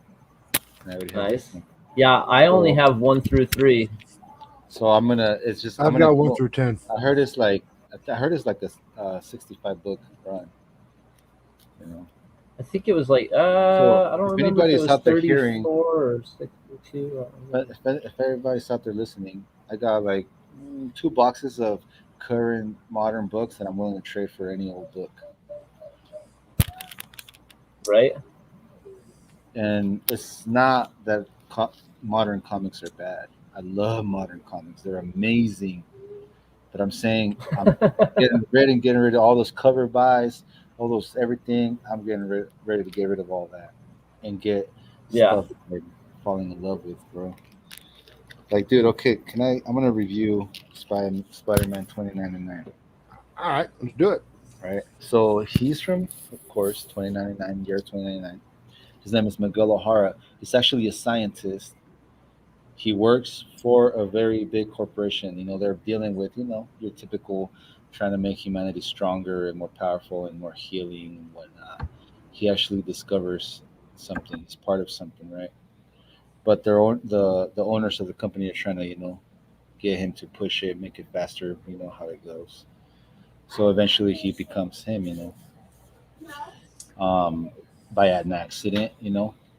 I already have Nice. this one. Yeah, I only So- have 1 through 3. So I'm gonna. It's just. I'm I've gonna got 1 go- through 10. I heard it's like. I heard it's like a 65 book run. You know. I think it was like So I don't if remember if it anybody's was out there 34 hearing- or 62. If everybody's out there listening, I got like 2 boxes of current modern books that I'm willing to trade for any old book. Right? And it's not that modern comics are bad. I love modern comics; they're amazing. But I'm saying I'm getting rid of all those cover buys, all those everything. I'm ready to get rid of all that and get Yeah. stuff that I'm falling in love with, bro. Like, dude, okay, can I? I'm gonna review Spider-Man 2099. All right, let's do it. Right. So he's from, of course, 2099, year 2099. His name is Miguel O'Hara. He's actually a scientist. He works for a very big corporation. You know, they're dealing with, your typical trying to make humanity stronger and more powerful and more healing and whatnot. He actually discovers something. He's part of something, right? But the owners of the company are trying to, get him to push it, make it faster. You know how it goes. So eventually he becomes him, by an accident,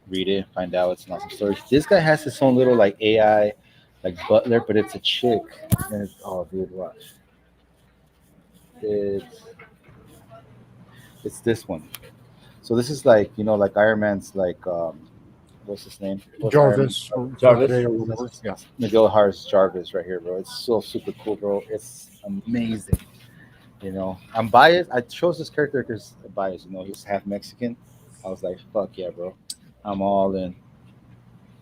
read it, find out it's an awesome story. This guy has his own little like AI, like butler, but it's a chick. And oh, dude, watch. It's this one. So this is like, like Iron Man's like, what's his name? What's Jarvis. Jarvis. Or whatever. Yeah. Miguel O'Hara's Jarvis right here, bro. It's so super cool, bro. It's amazing. I'm biased. I chose this character because I'm biased. He's half Mexican. I was like, fuck yeah, bro. I'm all in.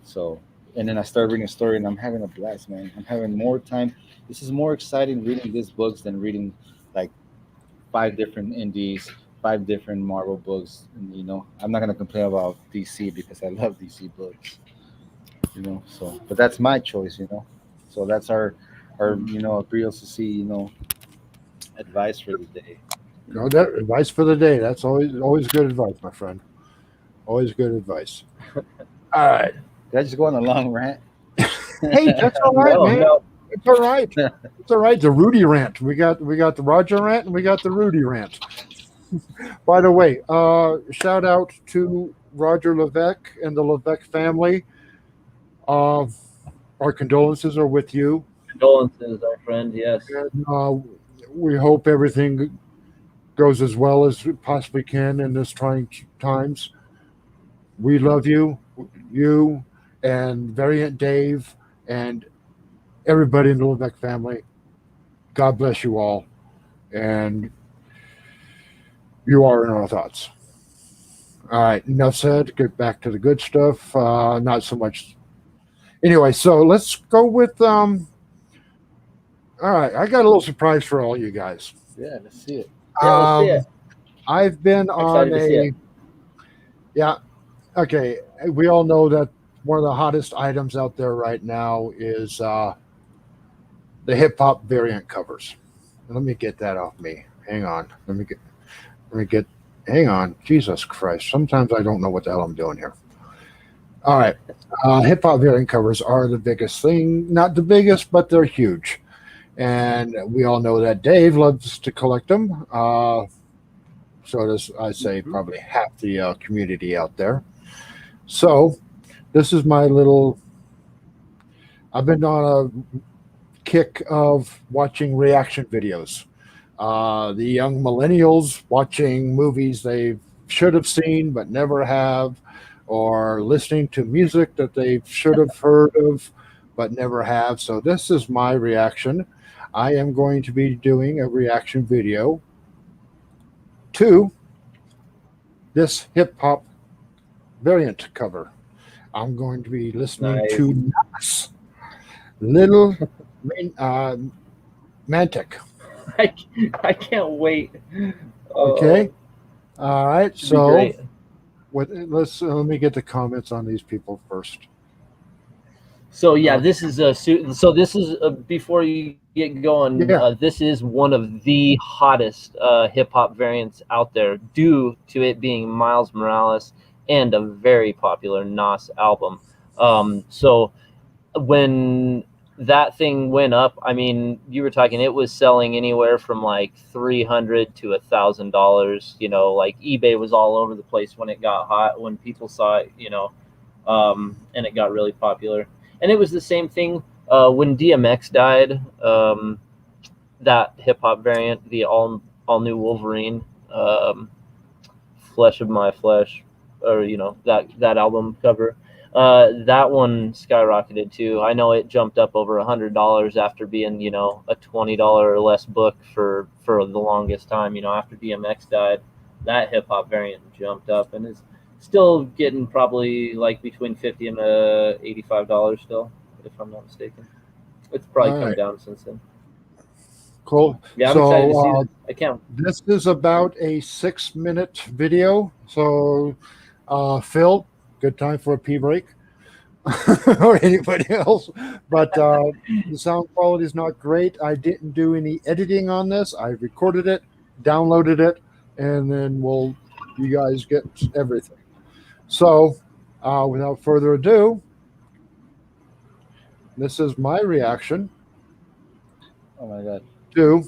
So, and then I started reading a story, and I'm having a blast, man. I'm having more time. This is more exciting reading these books than reading like 5 different indies, 5 different Marvel books. And, I'm not gonna complain about DC because I love DC books. So, but that's my choice. So that's our BLCc, advice for the day. No, that advice for the day. That's always good advice, my friend. Always good advice. All right. Did I just go on a long rant? Hey, that's all right, No, man. no. It's all right. It's all right. The Rudy rant. We got the Roger rant and we got the Rudy rant. By the way, shout out to Roger Levesque and the Levesque family. Our condolences are with you. Condolences, our friend. Yes. And, we hope everything goes as well as it possibly can in this trying times. We love you and Variant Dave and everybody in the Levesque family. God bless you all. And you are in our thoughts. All right, enough said. Get back to the good stuff. Not so much. Anyway, so let's go with. All right, I got a little surprise for all you guys. Yeah, let's see it. Yeah, let's see it. I've been on Excited to see a. it. Yeah, okay. We all know that one of the hottest items out there right now is the hip hop variant covers. Let me get that off me. Hang on. Let me get. Hang on. Jesus Christ. Sometimes I don't know what the hell I'm doing here. All right. Hip hop variant covers are the biggest thing. Not the biggest, but they're huge. And we all know that Dave loves to collect them. So does, I'd say, probably half the community out there. So this is my little. I've been on a kick of watching reaction videos. The young millennials watching movies they should have seen but never have, or listening to music that they should have heard of but never have. So this is my reaction. I am going to be doing a reaction video to this hip hop variant cover. I'm going to be listening Nice. to Nas, Little Mantic. I can't wait. Okay. All right. Should be So great. let me get the comments on these people first. So yeah, this is a so this is before you get going. Yeah. This is one of the hottest hip hop variants out there, due to it being Miles Morales and a very popular Nas album. So when that thing went up, I mean, you were talking, it was selling anywhere from like $300 to $1,000. You know, like eBay was all over the place when it got hot, when people saw it. You know, and it got really popular. And it was the same thing when DMX died. That hip hop variant, the all new Wolverine, Flesh of My Flesh, or you know that album cover. That one skyrocketed too. I know it jumped up over $100 after being, you know, a $20 or less book for the longest time. You know, after DMX died, that hip hop variant jumped up and is still getting probably like between $50 and $85 still, if I'm not mistaken. It's probably All come right. down since then. Cool. Yeah, I'm excited to see So it. I can't. this is about a 6-minute video. So Phil, good time for a pee break. Or anybody else. But the sound quality is not great. I didn't do any editing on this. I recorded it, downloaded it, and then you guys get everything. So without further ado, this is my reaction Oh my god. to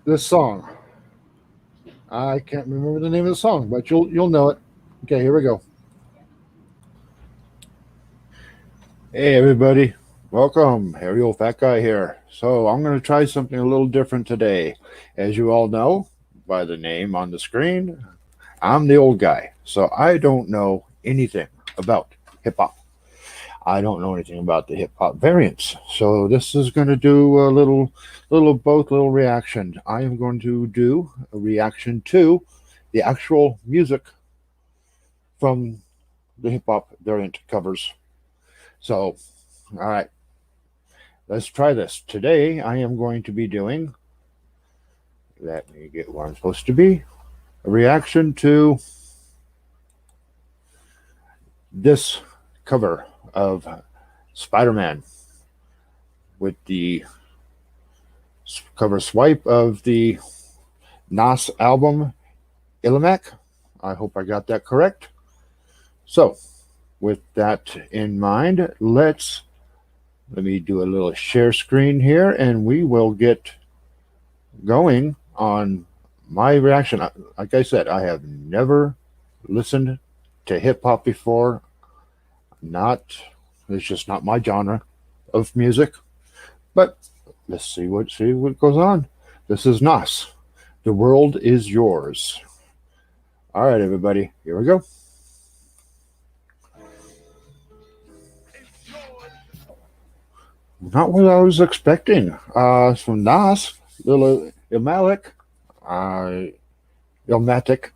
this song. I can't remember the name of the song, but you'll know it. Okay, here we go. Hey everybody, welcome. Harry Old Fat Guy here. So I'm going to try something a little different today. As you all know by the name on the screen, I'm the old guy. So I don't know anything about hip hop. I don't know anything about the hip hop variants. So this is going to do a little reaction. I am going to do a reaction to the actual music from the hip hop variant covers. So, all right, let's try this. Today I am going to be doing, let me get where I'm supposed to be, a reaction to this cover of Spider-Man with the cover swipe of the Nas album Illimac. I hope I got that correct. So, with that in mind, let me do a little share screen here and we will get going on my reaction. Like I said, I have never listened to hip hop before. It's just not my genre of music. But let's see what goes on. This is Nas. The world is yours. All right, everybody, here we go. Not what I was expecting. From Nas, little Ilmatic, Ilmatic.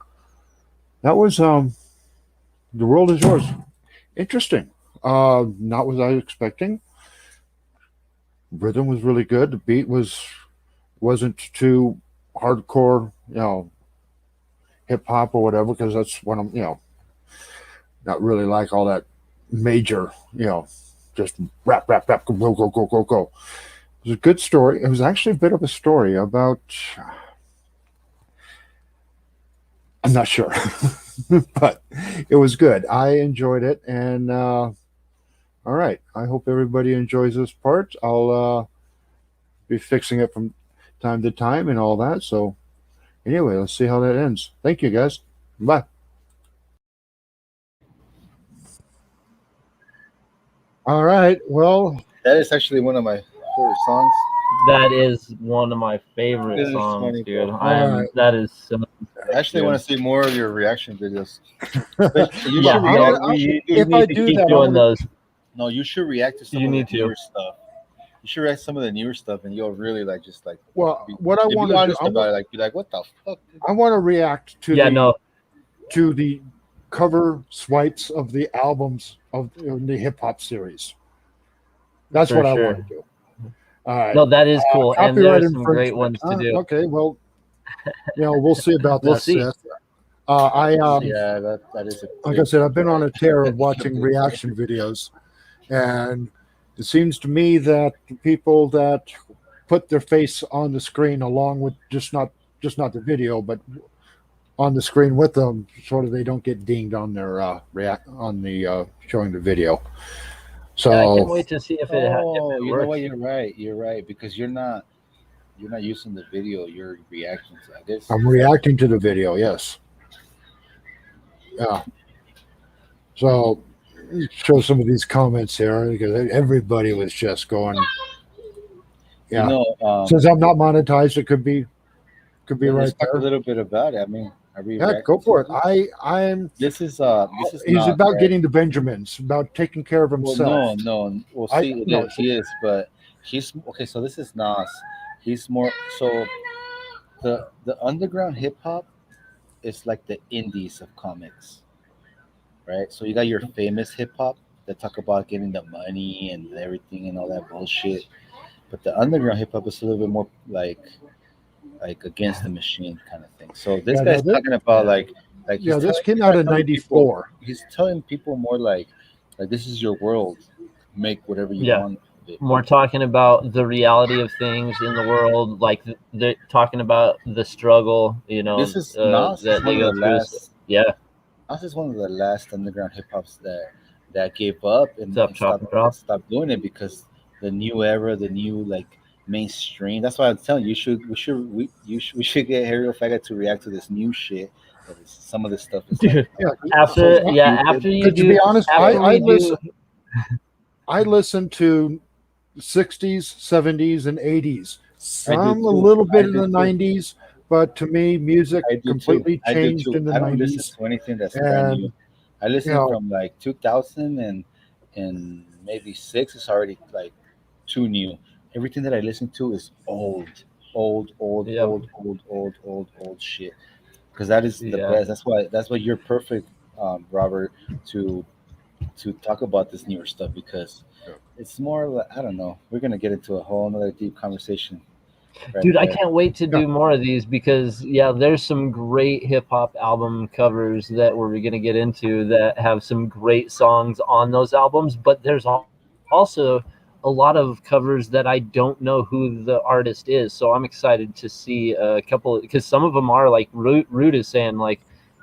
That was The World Is Yours. Interesting. Not what I was expecting. Rhythm was really good. The beat wasn't too hardcore, hip hop or whatever, because that's what I'm, not really like all that major, just rap, go, go, go, go, go. It was a good story. It was actually a bit of a story about, I'm not sure, but it was good. I enjoyed it. And all right, I hope everybody enjoys this part. I'll be fixing it from time to time and all that. So anyway, let's see how that ends. Thank you, guys. Bye. All right. Well, That is actually one of my favorite songs. That is one of my favorite This is songs, funny, dude. bro. Alright. That is so. I actually want to see more of your reaction videos. But you Yeah, should I'm react. gonna- you if need I to do keep that, doing I'm gonna- those. No, you should react to some You of the need to. newer stuff. You should react to some of the newer stuff, and you'll really just Well, be, what I be want to do, honest about it. Like, be like, what the fuck? I want to react to Yeah, no, to the cover swipes of the albums of the hip hop series. That's for what I sure. want to do. All right. No, that is cool, and Copyright there's some great infringement. ones to do. Okay, well, we'll see about We'll that, see. Seth. Yeah, that is a like I said, I've been on a tear of That's a watching big reaction videos, and it seems to me that the people that put their face on the screen along with just not the video, but on the screen with them, sort of they don't get dinged on their react on the showing the video. Yeah, I So can't wait to see if it Oh, you know works. what? You're right. You're right because you're not using the video. You're reacting to. I guess I'm is that reacting to the video. Yes. Yeah. So show some of these comments here because everybody was just going. you Yeah. know? Since I'm not monetized, it could be Let's right talk a there. little bit about it. I mean, are we Yeah, reacting go to for it. this? I'm. This is He's Nas, about right? getting the Benjamins, about taking care of Well, himself. no. Well, I see, no. he is, but he's okay. So this is Nas. He's more so the underground hip hop is like the indies of comics, right? So you got your famous hip hop that talk about getting the money and everything and all that bullshit. But the underground hip hop is a little bit more like against the machine kind of thing. So this Yeah, no. guy's talking about Yeah. like Yeah, this came he's out not in telling people '94. he's telling people more like this is your world, make whatever you Yeah. want of it. More talking about the reality of things in the world, like the talking about the struggle, This is Nas is that one they of go the through. So, last yeah, Nas is one of the last underground hip hops that gave up up, and chop and drop. stopped doing it because the new era, the new like mainstream. That's why I'm telling you, we should get Harry Faga to react to this new shit. That is, some of this stuff is like Dude, Yeah. so after stupid. To be honest, after we do, I listen to 60s, 70s, and 80s. I do Some a too. little I bit in do the too. 90s, but to me, music I do too. completely I do changed too. in the I don't listen 90s. to anything that's brand new. And, I you listen know, from like 2000 and maybe six is already like too new. Everything that I listen to is yeah, old shit. Because that is the yeah. best. That's why you're perfect, Robert, to to talk about this newer stuff because it's more like I don't know. We're gonna get into a whole another deep conversation right Dude, I there. can't wait to yeah, do more of these because yeah, there's some great hip hop album covers that we're gonna get into that have some great songs on those albums, but there's also a lot of covers that I don't know who the artist is. So I'm excited to see a couple because some of them are like Root is saying, like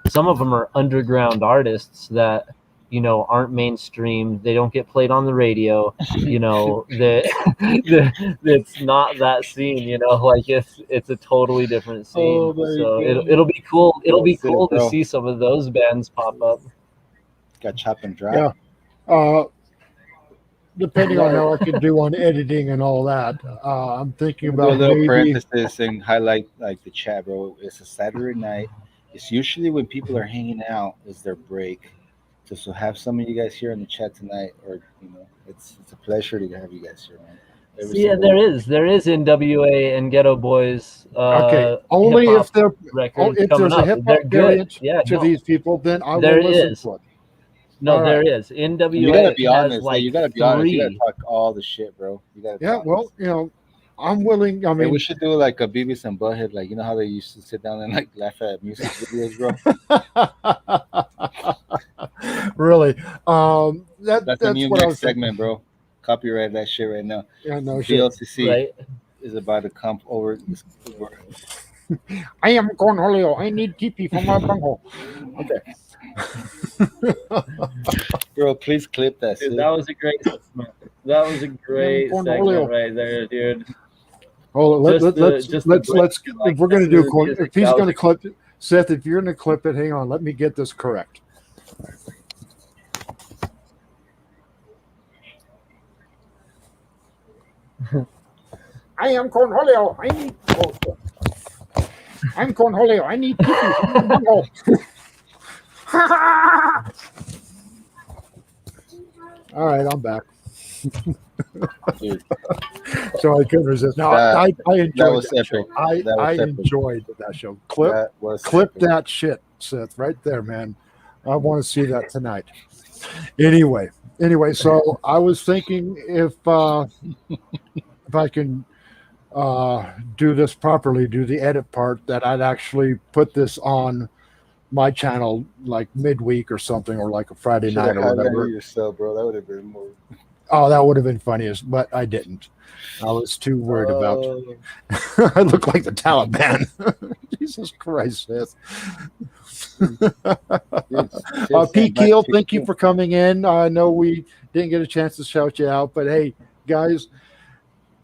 some of them are underground artists that aren't mainstream. They don't get played on the radio. That it's not that scene. Like it's a totally different Oh scene. my So it'll god. be cool. It'll be That's it, cool to bro. see some of those bands pop up. Got chop and drop. yeah. Uh, You depending on gotta, how I can do on editing and all that, I'm thinking I'm gonna do a about little maybe. parenthesis and highlight like the chat, bro. It's a Saturday night. It's usually when people are hanging out is their break. So have some of you guys here in the chat tonight, or it's a pleasure to have you guys here, man. Every See, yeah, single week. there is NWA and Ghetto Boys Okay, hip only hop if they're records if coming there's a up. hip They're hop good. variant Yeah, to no, these people, then I will there listen is. to it. No, All right. there is. You gotta NWA be has honest. Hey, like you gotta be honest. You gotta three. talk all the shit, bro. You gotta be Yeah. honest. Well, I'm willing. I Hey, we mean, should do like a Beavis and Butthead, like you know how they used to sit down and like laugh at music videos, bro. really, That's the that's new what I next was thinking. segment, bro. Copyright that shit right now. Yeah. No shit. BLCc Right. is about to come over this. I am Cornholio. I need TP for my bunghole. Okay. Bro, please clip that Dude, shit. that was a great segment. That was a I am great segment Cornholio. right there, dude. Oh, Just the break. let's Like, if we're this gonna is do the corn, if music. he's That was gonna clip it, Seth, if you're gonna clip it, hang on, let me get this correct. I am Cornholio. I need. I'm Cornholio. I need TP for my bunghole. All right, I'm back. Dude, So I couldn't resist. No, That- I that enjoyed was that show. epic. That was I epic. enjoyed that show. Clip that was epic. that shit, Seth, right there, man. I want to see that tonight. Anyway, so I was thinking if I can do this properly, do the edit part, that I'd actually put this on my channel like midweek or something, or like a Friday Should night have or highlighted whatever. yourself, bro. That would have been more. Oh, that would have been funniest, but I didn't. I was too worried about. I look like the Taliban. Jesus Christ, Seth. P. Keel, thank you for coming in. I know we didn't get a chance to shout you out, but hey, guys,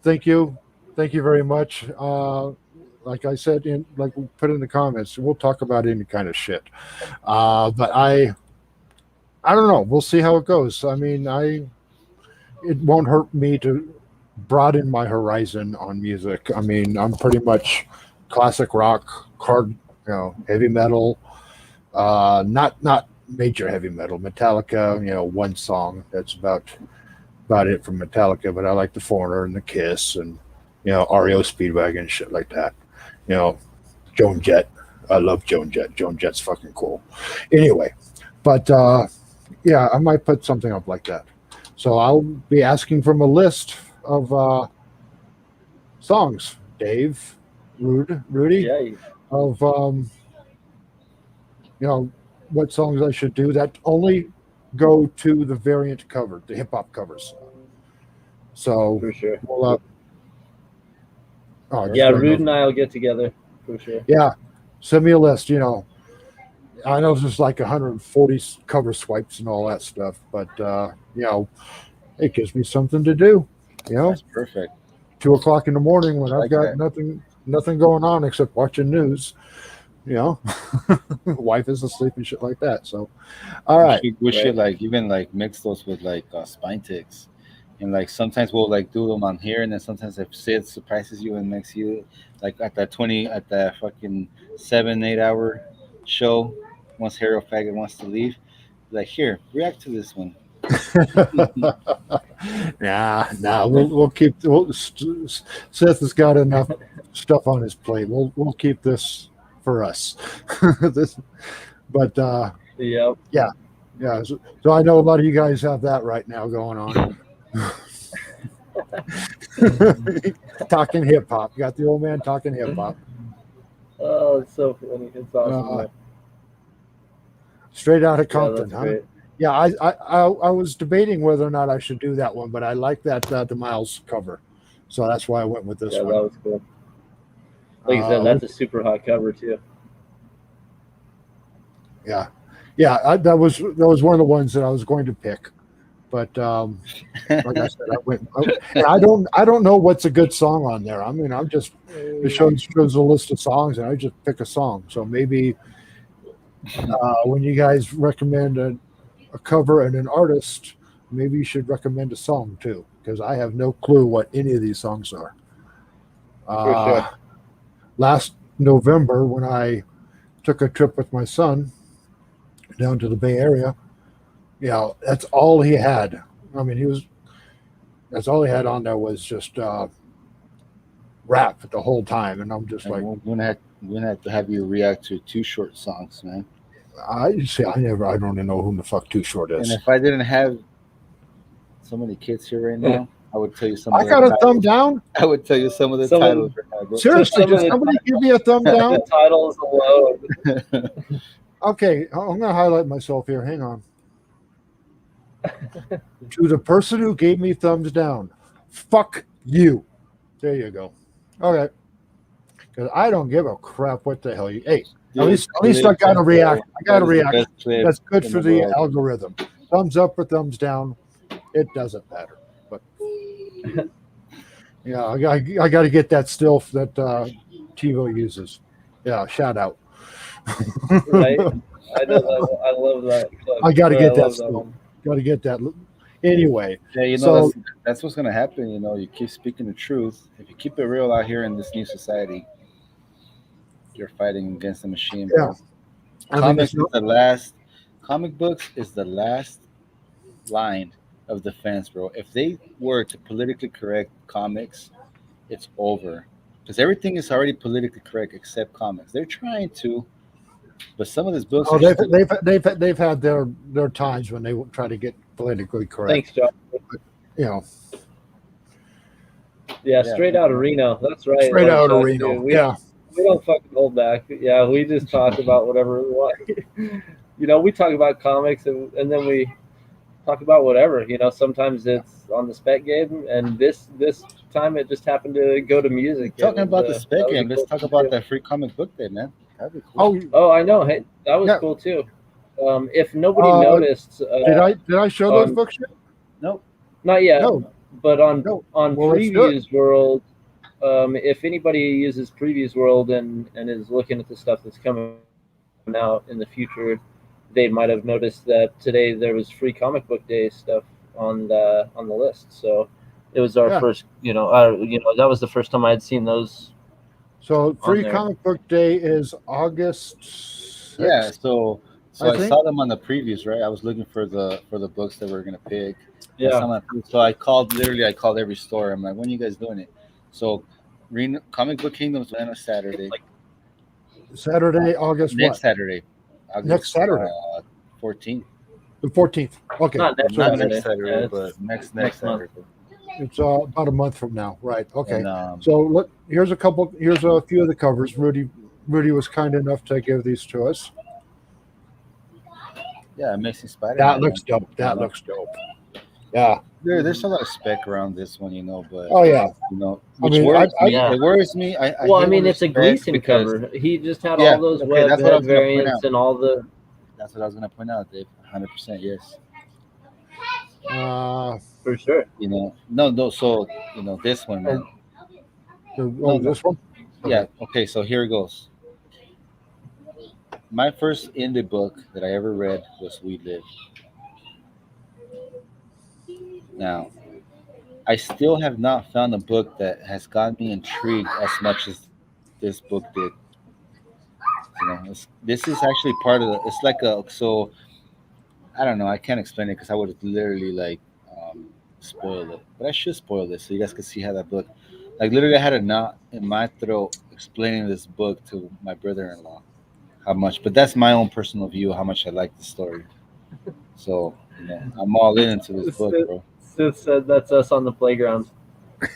thank you very much. Like I said, like we put in the comments, we'll talk about any kind of shit. But I don't know. We'll see how it goes. I mean, it won't hurt me to broaden my horizon on music. I mean, I'm pretty much classic rock, hard, heavy metal. Not major heavy metal. Metallica, one song. That's about it from Metallica. But I like the Foreigner and the Kiss and REO Speedwagon and shit like that. Joan Jett. I love Joan Jett. Joan Jett's fucking cool. Anyway, but yeah, I might put something up like that. So I'll be asking from a list of songs. Dave, Rudy, Yeah. of what songs I should do that only go to the variant cover, the hip hop covers. So For sure. we'll, Yeah, Rude and I will get together for sure. Yeah, send me a list. I know there's like 140 cover swipes and all that stuff, but it gives me something to do. That's perfect. 2:00 in the morning when I've got nothing going on except watching news. Wife is asleep and shit like that. So, all right, we should like even like mix those with like spine ticks, and like sometimes we'll like do them on here, and then sometimes if Sid surprises you and makes you like at that fucking 7-8 hour show, once Hero Faggot wants to leave, like here, react to this one. Nah, we'll keep. Seth has got enough stuff on his plate. We'll keep this for us. But yeah. So I know a lot of you guys have that right now going on. Talking hip hop. You got the old man talking hip hop. Oh, it's so funny. It's awesome. Straight out of Compton, that's huh? great. Yeah, I was debating whether or not I should do that one, but I like that the Miles cover, so that's why I went with this one. Yeah, that was cool. Like I said, that's a super hot cover too. Yeah, that was one of the ones that I was going to pick, but like I said, I don't know what's a good song on there. I mean, I'm just it shows a list of songs, and I just pick a song. So maybe when you guys recommend a cover and an artist, maybe you should recommend a song too, because I have no clue what any of these songs are. For sure. Last November, when I took a trip with my son down to the Bay Area, that's all he had. I mean, that's all he had on there was just rap the whole time, and I'm just like, we're gonna have to have you react to Too Short songs, man. I don't even know who the fuck Too Short is. And if I didn't have so many kids here right now, I would tell you some. I got a thumb down. I would tell you some of the titles. Seriously, did somebody give me a thumb down? The titles alone. Okay, I'm gonna highlight myself here. Hang on. To the person who gave me thumbs down, fuck you. There you go. Okay, because I don't give a crap what the hell you. Hey, at least I gotta react. That's good for the algorithm. Thumbs up or thumbs down, it doesn't matter. But yeah, I got to get that still that TiVo uses. Yeah, shout out. Right, I know that. I love that. I got to get that still. Got to get that. Anyway, yeah, so that's what's gonna happen. You keep speaking the truth. If you keep it real out here in this new society, you're fighting against the machine, bro. Yeah. Comic books is the last line of defense, bro. If they were to politically correct comics, it's over. Because everything is already politically correct except comics. They're trying to, but some of these books. Oh, they've had their times when they try to get politically correct. Thanks, John. Yeah, straight out of Reno. That's right. Straight out of Reno. Yeah. We don't fucking hold back. Yeah, we just talk about whatever we want. We talk about comics and then we talk about whatever. Sometimes it's on the spec game, and this time it just happened to go to music. Talking about the That spec was a game, let's cool talk thing, about too. that free comic book day, man. That'd be cool. Oh, Oh, I know. Hey, that was Yeah. cool too. If nobody Uh, noticed, did I show those on books yet? Nope. not yet, No, but on no. on Well, let's do it. Previews World, if anybody uses Previews World and is looking at the stuff that's coming out in the future, they might have noticed that today there was free comic book day stuff on the list. So it was our Yeah. first, that was the first time I had seen those. So free there. comic book day is August 6th. Yeah, so I I think. saw them on the previews, right? I was looking for the books that we were gonna pick. I Yeah. saw my, so I called every store. I'm like, when are you guys doing it? So Comic Book Kingdom's on a Saturday. Saturday, August Next what? Saturday. Next Saturday. 14th. The 14th. Okay. Not next So Not Saturday. next Saturday, Yeah, it's but next next month. Saturday. it's about a month from now. Right. Okay. And, So look, here's a few of the covers. Rudy was kind enough to give these to us. yeah, Amazing Spider-Man. That looks dope. That looks dope. Yeah. There's a lot of spec around this one, but Oh yeah. which mean, worries me. Yeah. It worries me. Well, I hate mean, when it's a there's spec Gleason because- cover. He just had Yeah, all those okay, web that's what I was head gonna point variants out. and all the. That's what I was gonna point out, Dave. 100% yes. For sure. No. So this one, man. No. This one. Yeah. Okay. So here it goes. My first indie book that I ever read was We Live. Now, I still have not found a book that has got me intrigued as much as this book did. This is actually part of the. It's like so. I don't know. I can't explain it because I would literally spoil it. But I should spoil this so you guys can see how that book. Like literally, I had a knot in my throat explaining this book to my brother-in-law. How much? But that's my own personal view. How much I like the story. So I'm all into this book, bro. Sith said that's us on the playground.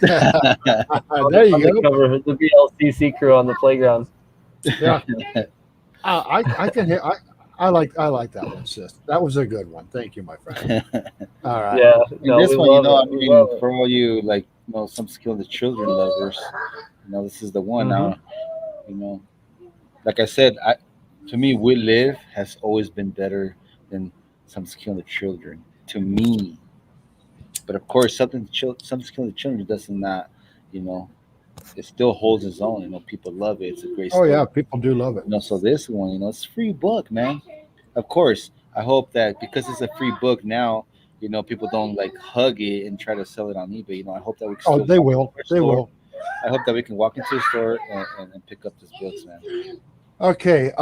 There On you the go. cover, the BLCc crew on the playground. Yeah. I can hear. I like that one, sis. That was a good one. Thank you, my friend. All right. Yeah. And No, this we one, love it. We love it. for all you some skill the children lovers, this is the one now. Like I said, to me, We Live has always been better than Some Skill the Children to me. But of course, Some Skill the Children does not, it still holds its own. People love it. It's a great Oh story. yeah, people do love it. So this one, it's a free book, man. Of course, I hope that because it's a free book now, people don't hug it and try to sell it on eBay. I hope that we can. Oh, still they walk will. into a They store. will. I hope that we can walk into a store and pick up these books, man. Okay.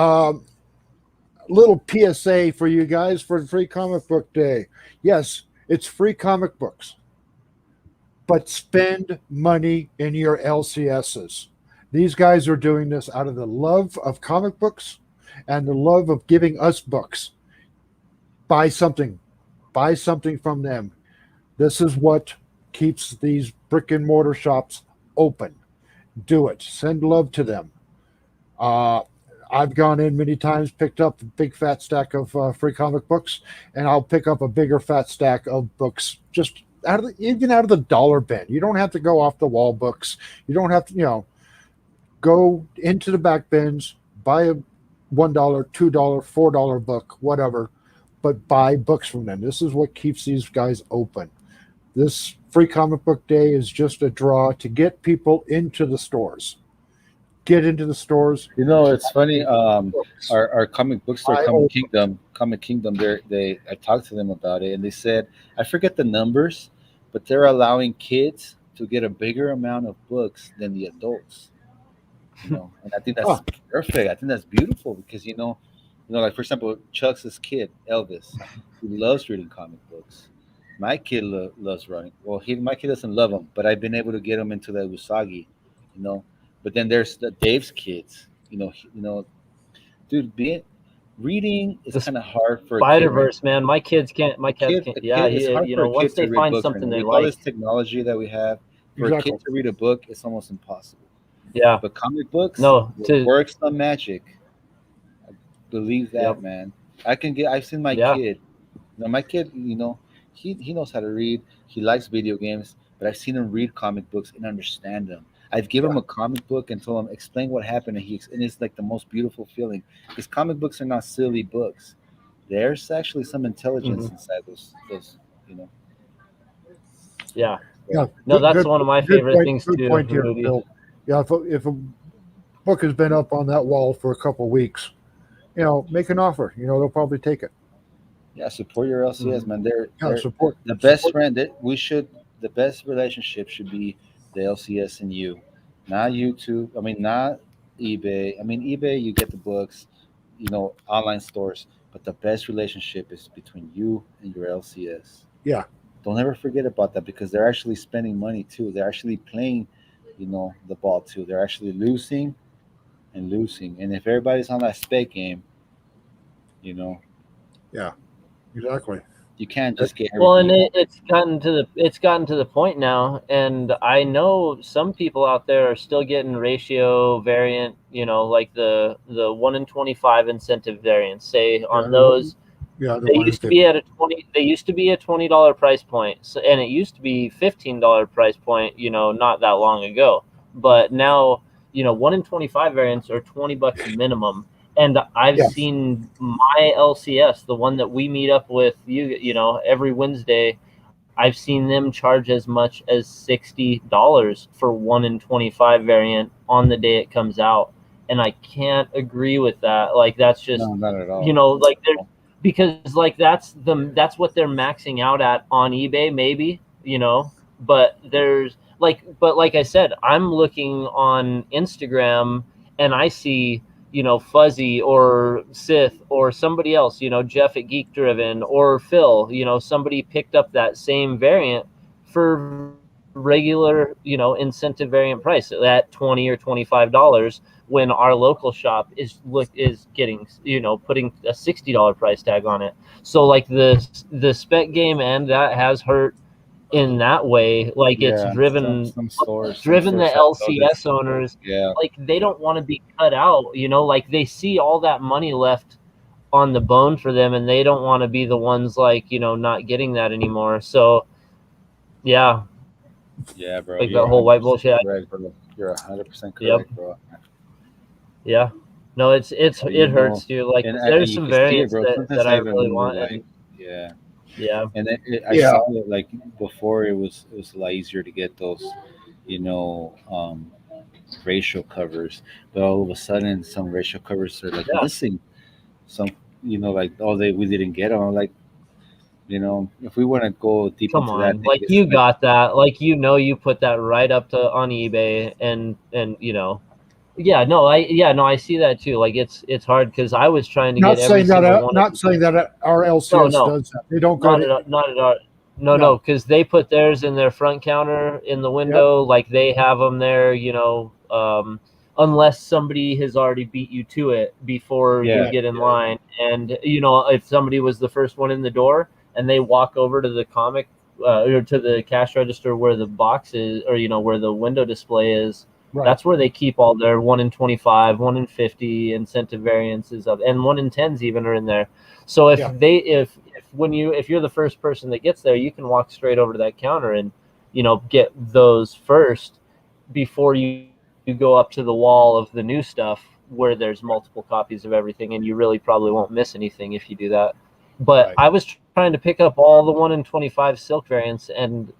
Little PSA for you guys for Free Comic Book Day. Yes, it's free comic books, but spend money in your LCSs. These guys are doing this out of the love of comic books and the love of giving us books. Buy something from them. This is what keeps these brick and mortar shops open. Do it. Send love to them. I've gone in many times, picked up a big fat stack of free comic books, and I'll pick up a bigger fat stack of books just even out of the dollar bin. You don't have to go off the wall books. You don't have to, go into the back bins, buy a $1, $2, $4 book, whatever, but buy books from them. This is what keeps these guys open. This Free Comic Book Day is just a draw to get people into the stores. Get into the stores. It's funny. Our comic book store, Comic Kingdom. I talked to them about it, and they said I forget the numbers, but they're allowing kids to get a bigger amount of books than the adults. And I think that's perfect. I think that's beautiful because like for example, Chuck's kid Elvis, he loves reading comic books. My kid loves running. Well, my kid doesn't love them, but I've been able to get him into the Usagi. But then there's Dave's kids. Dude, reading is kind of hard for Spider-Verse, man. My kids can't. My kids can't. Yeah, it's hard for a once kid to they read find books something right now. they With all like. this technology that we have, for a kid to read a book, it's almost impossible. Yeah. But comic books No. To. works the magic. I believe Yep. that, man. I can get. I've seen my Yeah. kid. My kid, he knows how to read. He likes video games, but I've seen him read comic books and understand them. I've given him a comic book and told him explain what happened, and it's like the most beautiful feeling. Because comic books are not silly books. There's actually some intelligence Mhm. inside those. You know. Yeah. Yeah, No, that's good, one of my good favorite point. things Good too, point here, Rudy. Phil. Yeah, if a book has been up on that wall for a couple of weeks, make an offer. They'll probably take it. Yeah, support your LCS, Mhm. man. They're Yeah, support, the best support. friend. The best relationship should be the LCS and you, not YouTube. I mean, not eBay. I mean, eBay, you get the books, online stores. But the best relationship is between you and your LCS. Yeah, Don't ever forget about that because they're actually spending money too. They're actually playing, the ball too. They're actually losing and losing. And if everybody's on that spec game, you know, yeah, exactly. you can't Uh, just get Well, everything and you want. it's gotten to the point now, and I know some people out there are still getting ratio variant, like the 1 in 25 incentive variants. Say Yeah, on those, the they one in used to be 50. at a 20. They used to be a $20 price point, so, and it used to be $15 price point, not that long ago. But now, 1 in 25 variants are $20 minimum. And I've Yeah, seen my LCS, the one that we meet up with every Wednesday. I've seen them charge as much as $60 for 1 in 25 variant on the day it comes out, and I can't agree with that. Like that's just No, not at all. like they're because like that's what they're maxing out at on eBay, maybe, but like I said, I'm looking on Instagram and I see, Fuzzy or Sith or somebody else, Jeff at Geek Driven or Phil, somebody picked up that same variant for regular, incentive variant price at $20 or $25, when our local shop is getting, putting a $60 price tag on it. So like the spec game, and that has hurt in that way. Like it's Yeah, driven some driven the stores have noticed. LCS owners, Yeah, like they don't want to be cut out, like they see all that money left on the bone for them, and they don't want to be the ones like, not getting that anymore. So yeah, yeah, bro. like You're that whole white 100% bullshit. correct, bro. You're 100% Yep. correct, bro. Yeah. No, it You know, hurts, dude. Like and there's you some can see it, variants bro. that, Sometimes that I I even really wonder, want, like, and yeah. yeah. And then I yeah, saw it like before. It was a lot easier to get those, you know, um, racial covers, but all of a sudden, some racial covers are like Yeah. missing. Some, like, oh, we didn't get them. I'm like, if we want to go deep Come into that, on, like it's you like, got that, like you put that right up to on eBay, and yeah, no, I see that too. Like it's hard because I was trying to get not every saying that. single one of Not saying that our no, LCS no, does that. They don't got it. not at all. No, Yeah. no, because they put theirs in their front counter in the Yep. window, like they have them there, unless somebody has already beat you to it before you yeah, get in yeah, line. And if somebody was the first one in the door and they walk over to the comic or to the cash register where the box is, or where the window display is, Right. that's where they keep all their 1 in 25, 1 in 50 incentive variances of, and 1 in 10s even are in there. So Yeah. if you're the first person that gets there, you can walk straight over to that counter and get those first before you go up to the wall of the new stuff where there's multiple copies of everything, and you really probably won't miss anything if you do that. But Right. I was trying to pick up all the 1 in 25 silk variants, and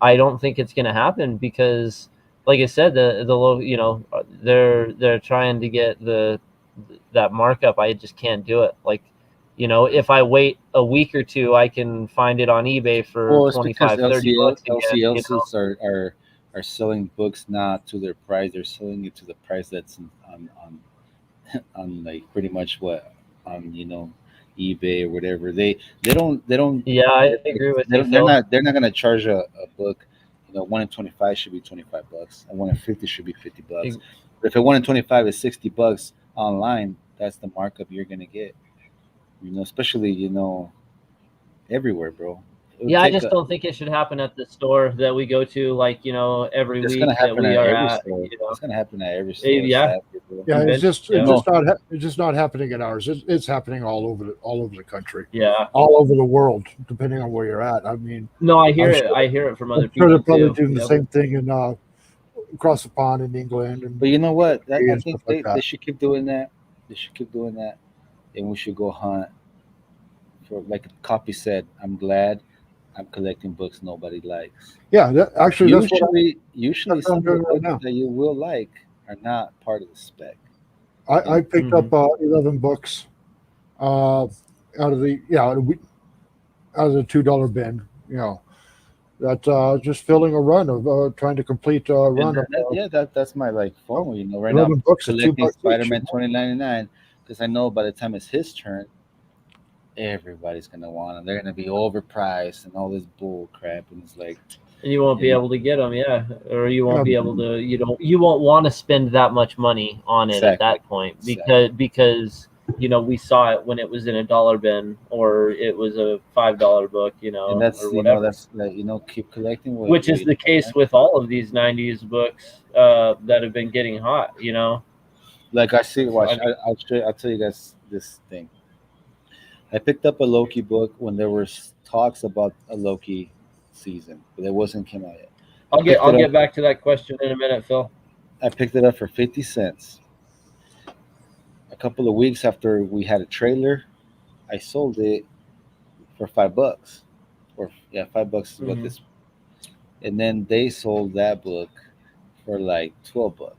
I don't think it's going to happen because, like I said, the low, they're trying to get that markup. I just can't do it. Like, if I wait a week or two, I can find it on eBay for Well, it's because 25, $30 again. LCLs are selling books not to their price. They're selling it to the price that's on like pretty much what on eBay or whatever. They don't Yeah, I agree with you, Phil. they're not gonna charge a book. 1 in 25 should be $25, and 1 in 50 should be $50. But if a 1 in 25 is $60 online, that's the markup you're gonna get. Especially everywhere, bro. It would Yeah, I take just don't think it should happen at the store that we go to, like, every It's week gonna that happen we at are every at. store. It's gonna happen at every store. Yeah, Sadly, bro. Yeah, it's just Yeah. it's just not happening in ours. It's happening all over the country, yeah. all over the world, depending on where you're at. I mean, No, I hear I'm it. sure, I hear it from other I'm sure they're people probably too. doing the Yep. same thing in across the pond in England But and you know what? I and think stuff like they that. should keep doing that. They should keep doing that, and we should go hunt for, like Copy said. I'm glad I'm collecting books nobody likes. Yeah, actually, Usually that's what I'm some of the doing right books now. that you will like are not part of the spec. I And picked up 11 books out of the out of the $2 bin. That just filling a run of trying to complete a run of yeah, that's my like FOMO. Right now 11 I'm books at collecting $2 each. Spider-Man 2099 because I know by the time it's his turn, everybody's gonna want them. They're gonna be overpriced and all this bull crap, and it's like, And you won't be able to get them, yeah, or you won't be able to. You won't want to spend that much money on it at that point because we saw it when it was in a dollar bin or it was a $5 book, and that's or whatever. that's like keep collecting. Which is the case with all of these '90s books that have been getting hot. Like I see. Watch. I mean- I'll tell you guys this thing. I picked up a Loki book when there was talks about a Loki season, but it wasn't came out yet. I'll get back to that question in a minute, Phil. I picked it up for 50 cents. A couple of weeks after we had a trailer, I sold it for $5. Or yeah, $5 is what this. And then they sold that book for like $12.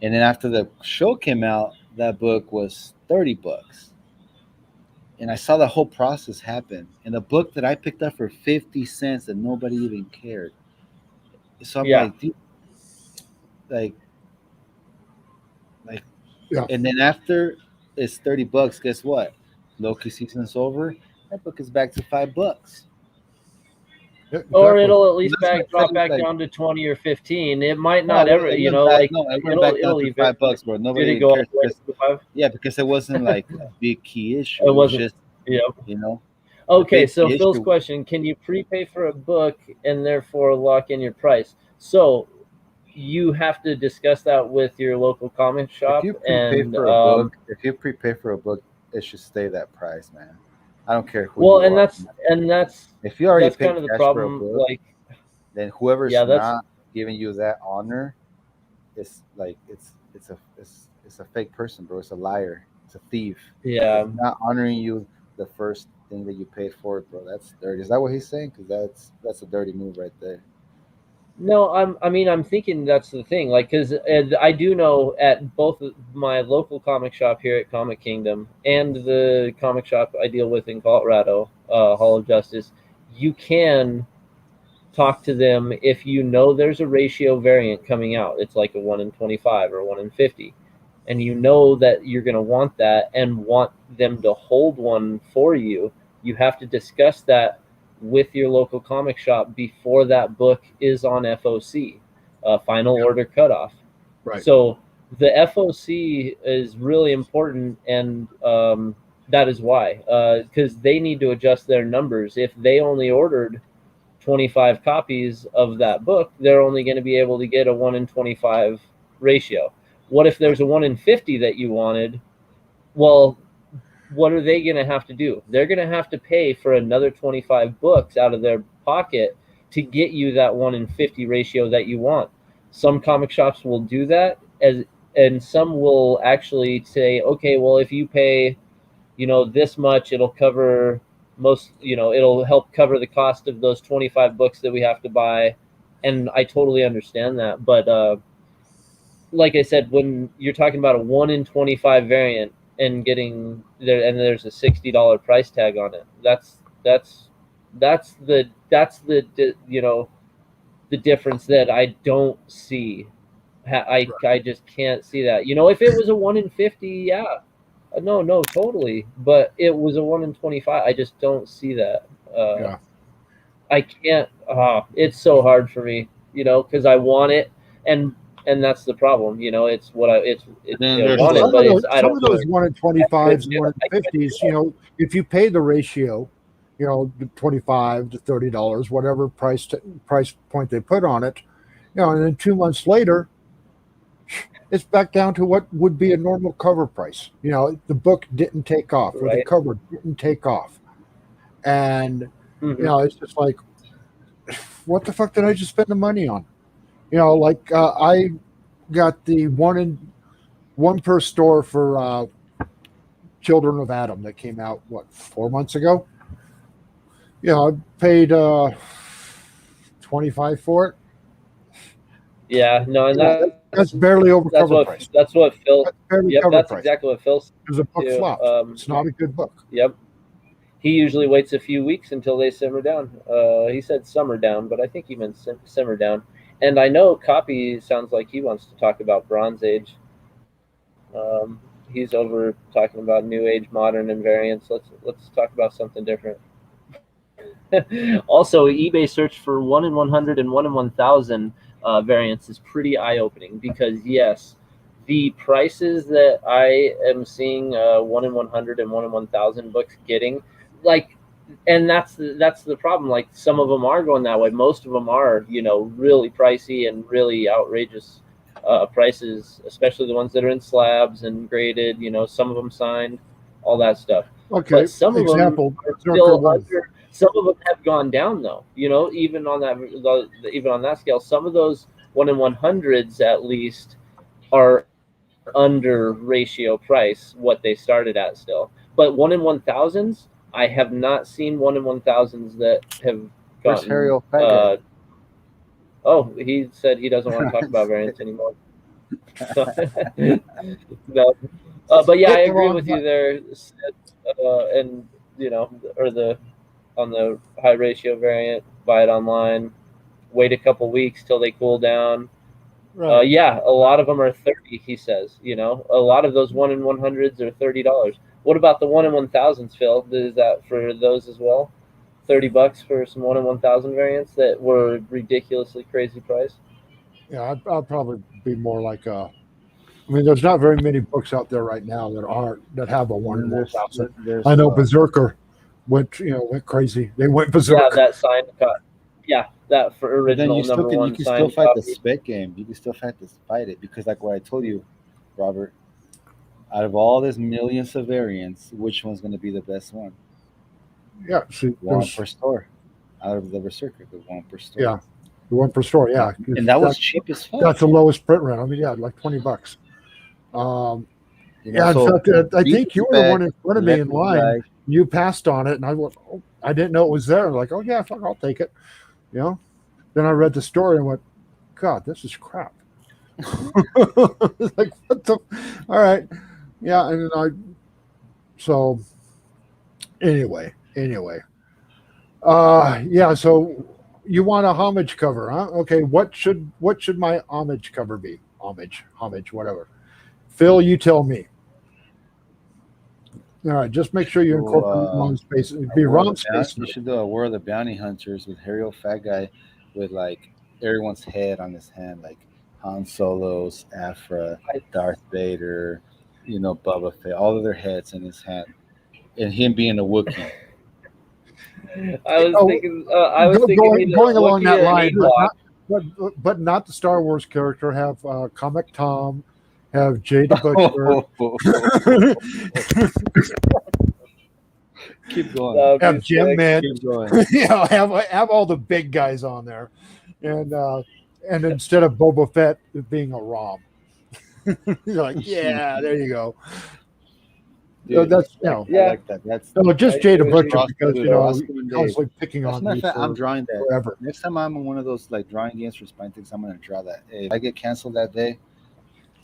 And then after the show came out, that book was $30. And I saw the whole process happen. And a book that I picked up for 50 cents that nobody even cared. So I'm like, dude, like, Yeah. And then after it's $30, guess what? Loki season's over. That book is back to $5. Yeah, Or exactly. it'll at least That's drop back like- down to 20 or 15. It might No, not ever, it went like no, it went it'll back down it'll to even $5, bro. did Nobody it go all cares. the way to 5? Yeah, because it wasn't like a big key issue. It It was wasn't. just, Yeah. you know. Okay, big so issue- Phil's question: can you prepay for a book and therefore lock in your price? So you have to discuss that with your local comic shop, If you prepay and for a book, it should stay that price, man. I don't care who. well, you and are. that's if you already that's paid kind of the cash for a problem. book, Like, then whoever's Yeah, that's- not giving you that honor, it's like it's a fake person, bro. It's a liar. It's a thief. yeah, It's not honoring you the first thing that you paid for it, bro. That's dirty. Is that what he's saying? Because that's a dirty move right there. no, I'm thinking that's the thing. Like, because I do know at both of my local comic shop here at Comic Kingdom and the comic shop I deal with in Colorado, Hall of Justice, you can talk to them if you know there's a ratio variant coming out. It's like a 1 in 25 or 1 in 50. And you know that you're going to want that and want them to hold one for you. You have to discuss that with your local comic shop before that book is on FOC, final order cutoff. Right. So the FOC is really important, and that is why, because they need to adjust their numbers. If they only ordered 25 copies of that book, they're only going to be able to get a 1 in 25 ratio. What if there's a 1 in 50 that you wanted? Well, what are they going to have to do? They're going to have to pay for another 25 books out of their pocket to get you that 1 in 50 ratio that you want. Some comic shops will do that, and some will actually say, okay, well, if you pay, this much, it'll cover most, it'll help cover the cost of those 25 books that we have to buy. And I totally understand that. But like I said, when you're talking about a 1 in 25 variant and getting there, and there's a $60 price tag on it, that's the the difference that I don't see. I just can't see that. If it was a 1 in 50, yeah. No, totally. But it was a 1 in 25. I just don't see that. Yeah. I can't. It's so hard for me, because I want it, and that's the problem. It's what I want it, but I don't. Some of those 1 in 25s and 1 in 50s, if you pay the ratio, $25 to $30, whatever price point they put on it. And then 2 months later, it's back down to what would be a normal cover price. The book didn't take off, or the Right. cover didn't take off, and it's just like, what the fuck did I just spend the money on? I got the one per store for Children of Adam that came out 4 months ago. I paid $25 for it. Yeah, no, and That's barely over cover price. That's what Phil. That's barely Yep, cover that's price. exactly what Phil said. Because the book too. flopped. It's not a good book. Yep. He usually waits a few weeks until they simmer down. He said summer down, but I think he meant simmer down. And I know Copy sounds like he wants to talk about Bronze Age. He's over talking about New Age, modern, and variants. Let's talk about something different. Also, eBay search for 1 in 100 and 1 in 1,000 variants is pretty eye-opening, because yes, the prices that I am seeing 1 in 100 and 1 in 1,000 books getting, and that's the problem. Like, some of them are going that way. Most of them are, really pricey and really outrageous prices, especially the ones that are in slabs and graded. Some of them signed, all that stuff. Okay. But some of them are still under. Some of them have gone down, though. Even on that scale, some of those 1 in 100s at least are under ratio price what they started at still. But 1 in 1,000s, I have not seen 1 in 1,000s that have gotten. Oh, he said he doesn't want to talk about variants anymore. No. But yeah, I agree with you there. And or on the high ratio variant, buy it online, wait a couple weeks till they cool down. Right. Yeah, a lot of them are 30. He says, a lot of those 1 in 100s are $30. What about the 1 in 1,000s, Phil? Is that for those as well? $30 for some 1 in 1,000 variants that were ridiculously crazy priced? Yeah, I'd probably be more like there's not very many books out there right now that have a 1 in 1,000. I know Berserker went crazy. They went berserk. Yeah, that signed copy. Yeah, that for original you number one. You can still fight the spec game. You can still fight it, because like what I told you, Robert, out of all these millions of variants, which one's going to be the best one? Yeah, see, one per store. Out of the Berserker, the 1 per store. Yeah, the 1 per store. Yeah, and that was cheap as fuck. That's the lowest print run. like $20. In fact, I think you were the one in front of me in line. You passed on it, and I went, I didn't know it was there. I'm like, oh yeah, fuck, I'll take it. Then I read the story and went, God, this is crap. Like, what the? All right, yeah, and then so anyway, yeah. So you want a homage cover, huh? Okay, what should my homage cover be? Homage, whatever. Phil, you tell me. All right, just make sure you incorporate Ron Space. It'd be Ron Space. You should do a War of the Bounty Hunters with Harry Fat Guy, with like everyone's head on his hand, like Han Solo's, Afra, Darth Vader, Bubba Fett, all of their heads in his hand, and him being a Wookiee. I was thinking going along that line, but not the Star Wars character. Have Comic Tom. Have Jay the Butcher. Keep going. Have Jim Man. Keep going. Have all the big guys on there, and instead of Boba Fett being a Rom. You're like, yeah, there you go. Dude, so that's I like that. That's just Jay the Butcher, because he's constantly picking on me. I'm drawing that forever. Next time I'm on one of those like drawing games for Spine Things, I'm gonna draw that. Hey, if I get canceled that day,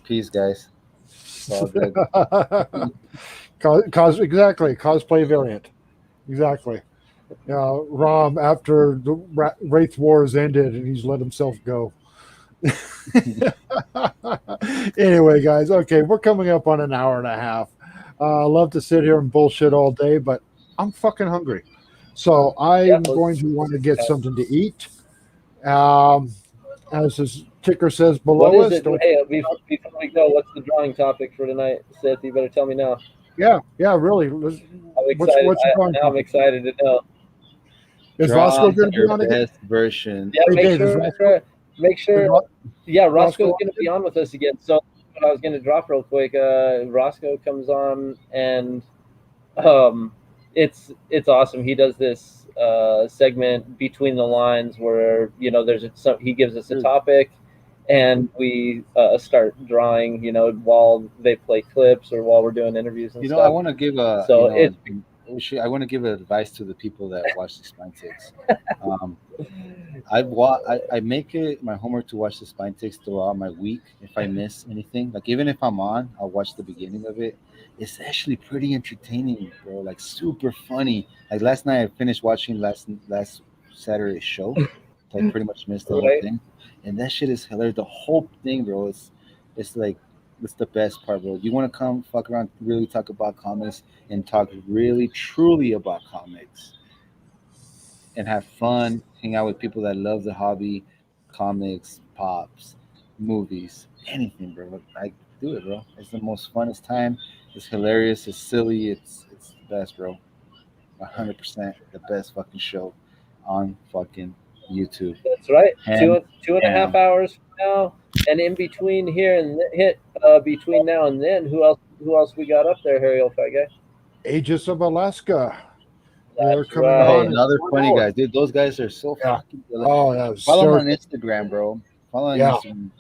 peace, guys. Exactly. Cosplay variant. Exactly. Rom, after the Wraith Wars ended and he's let himself go. Anyway, guys, okay, we're coming up on an hour and a half. I love to sit here and bullshit all day, but I'm fucking hungry. So I'm going to want to get something to eat. As his ticker says below us. Hey, before we go, what's the drawing topic for tonight? Seth, you better tell me now. Yeah, really. I'm excited to know. Is Draw Roscoe going to be your on again? best version. Yeah, Hey, make Dave, is sure, Roscoe? make sure. Yeah, Roscoe Roscoe's on going to be again? on with us again. So what I was going to drop real quick. Roscoe comes on, and um, it's awesome. He does this segment between the lines where he gives us a Dude. topic, and we start drawing. While they play clips or while we're doing interviews and I stuff. want to give a So I want to give advice to the people that watch the Spine Ticks. I make it my homework to watch the Spine Ticks throughout my week. If I miss anything, like even if I'm on, I'll watch the beginning of it. It's actually pretty entertaining, bro. Like super funny. Like last night, I finished watching last Saturday's show. So I pretty much missed the whole Right. thing, and that shit is hilarious. The whole thing, bro. It's like it's the best part, bro. You want to come fuck around, really talk about comics, and talk really truly about comics and have fun, hang out with people that love the hobby, comics, pops, movies, anything, bro. I do it, bro. It's the most funnest time. It's hilarious. It's silly. It's the best, bro. 100% the best fucking show on fucking YouTube. That's right. Hands Two and a half down. hours from now, and in between here and between now and then, who else we got up there, Harry, old fat guy? Aegis of Alaska. They're That's coming right. Oh, on. another funny guy, dude. Those guys are so Yeah. fucking hilarious. Oh, that was Follow them so. on Instagram, bro. Follow on Yeah. Instagram.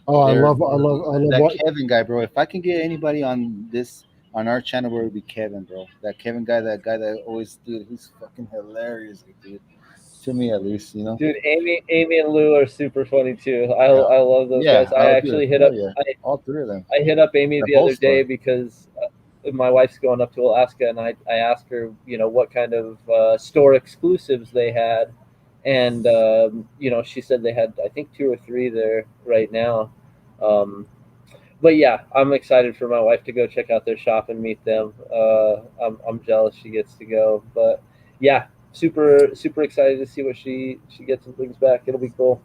Oh, I They're- love that what. Kevin guy, bro. If I can get anybody on our channel, where it would be Kevin, bro. That Kevin guy, that guy that always, dude, he's fucking hilarious, dude. To me, at least, you know. Dude, Amy and Lou are super funny too. I love those Yeah, guys. I actually hit up all three of them. I hit up Amy The the other host day one. because my wife's going up to Alaska, and I asked her, what kind of store exclusives they had, and she said they had, I think, 2 or 3 there right now. But yeah, I'm excited for my wife to go check out their shop and meet them. I'm jealous she gets to go, but yeah, super excited to see what she gets and brings back. It'll be cool.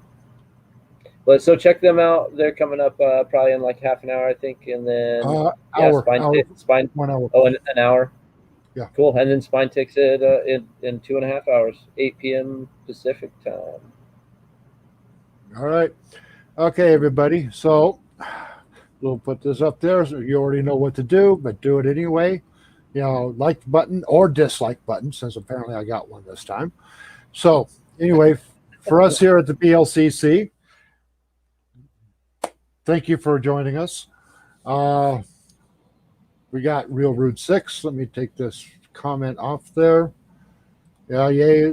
But so check them out. They're coming up probably in like half an hour, I think, and then Hour, 1 hour. Oh, an hour. Yeah. Cool. And then Spine takes it in 2.5 hours, 8 p.m. Pacific time. All right. Okay, everybody. So we'll put this up there. So you already know what to do, but do it anyway. Like button or dislike button, since apparently I got one this time. So anyway, for us here at the BLCc, thank you for joining us. We got Real Rude 6. Let me take this comment off there. Yeah.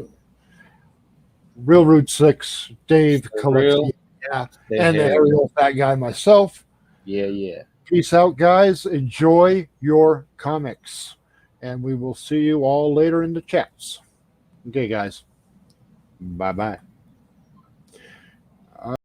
Real Rude 6, Dave, Real. yeah, and the Ariel Fat Guy myself. Yeah. Peace out, guys. Enjoy your comics. And we will see you all later in the chats. Okay, guys. Bye-bye.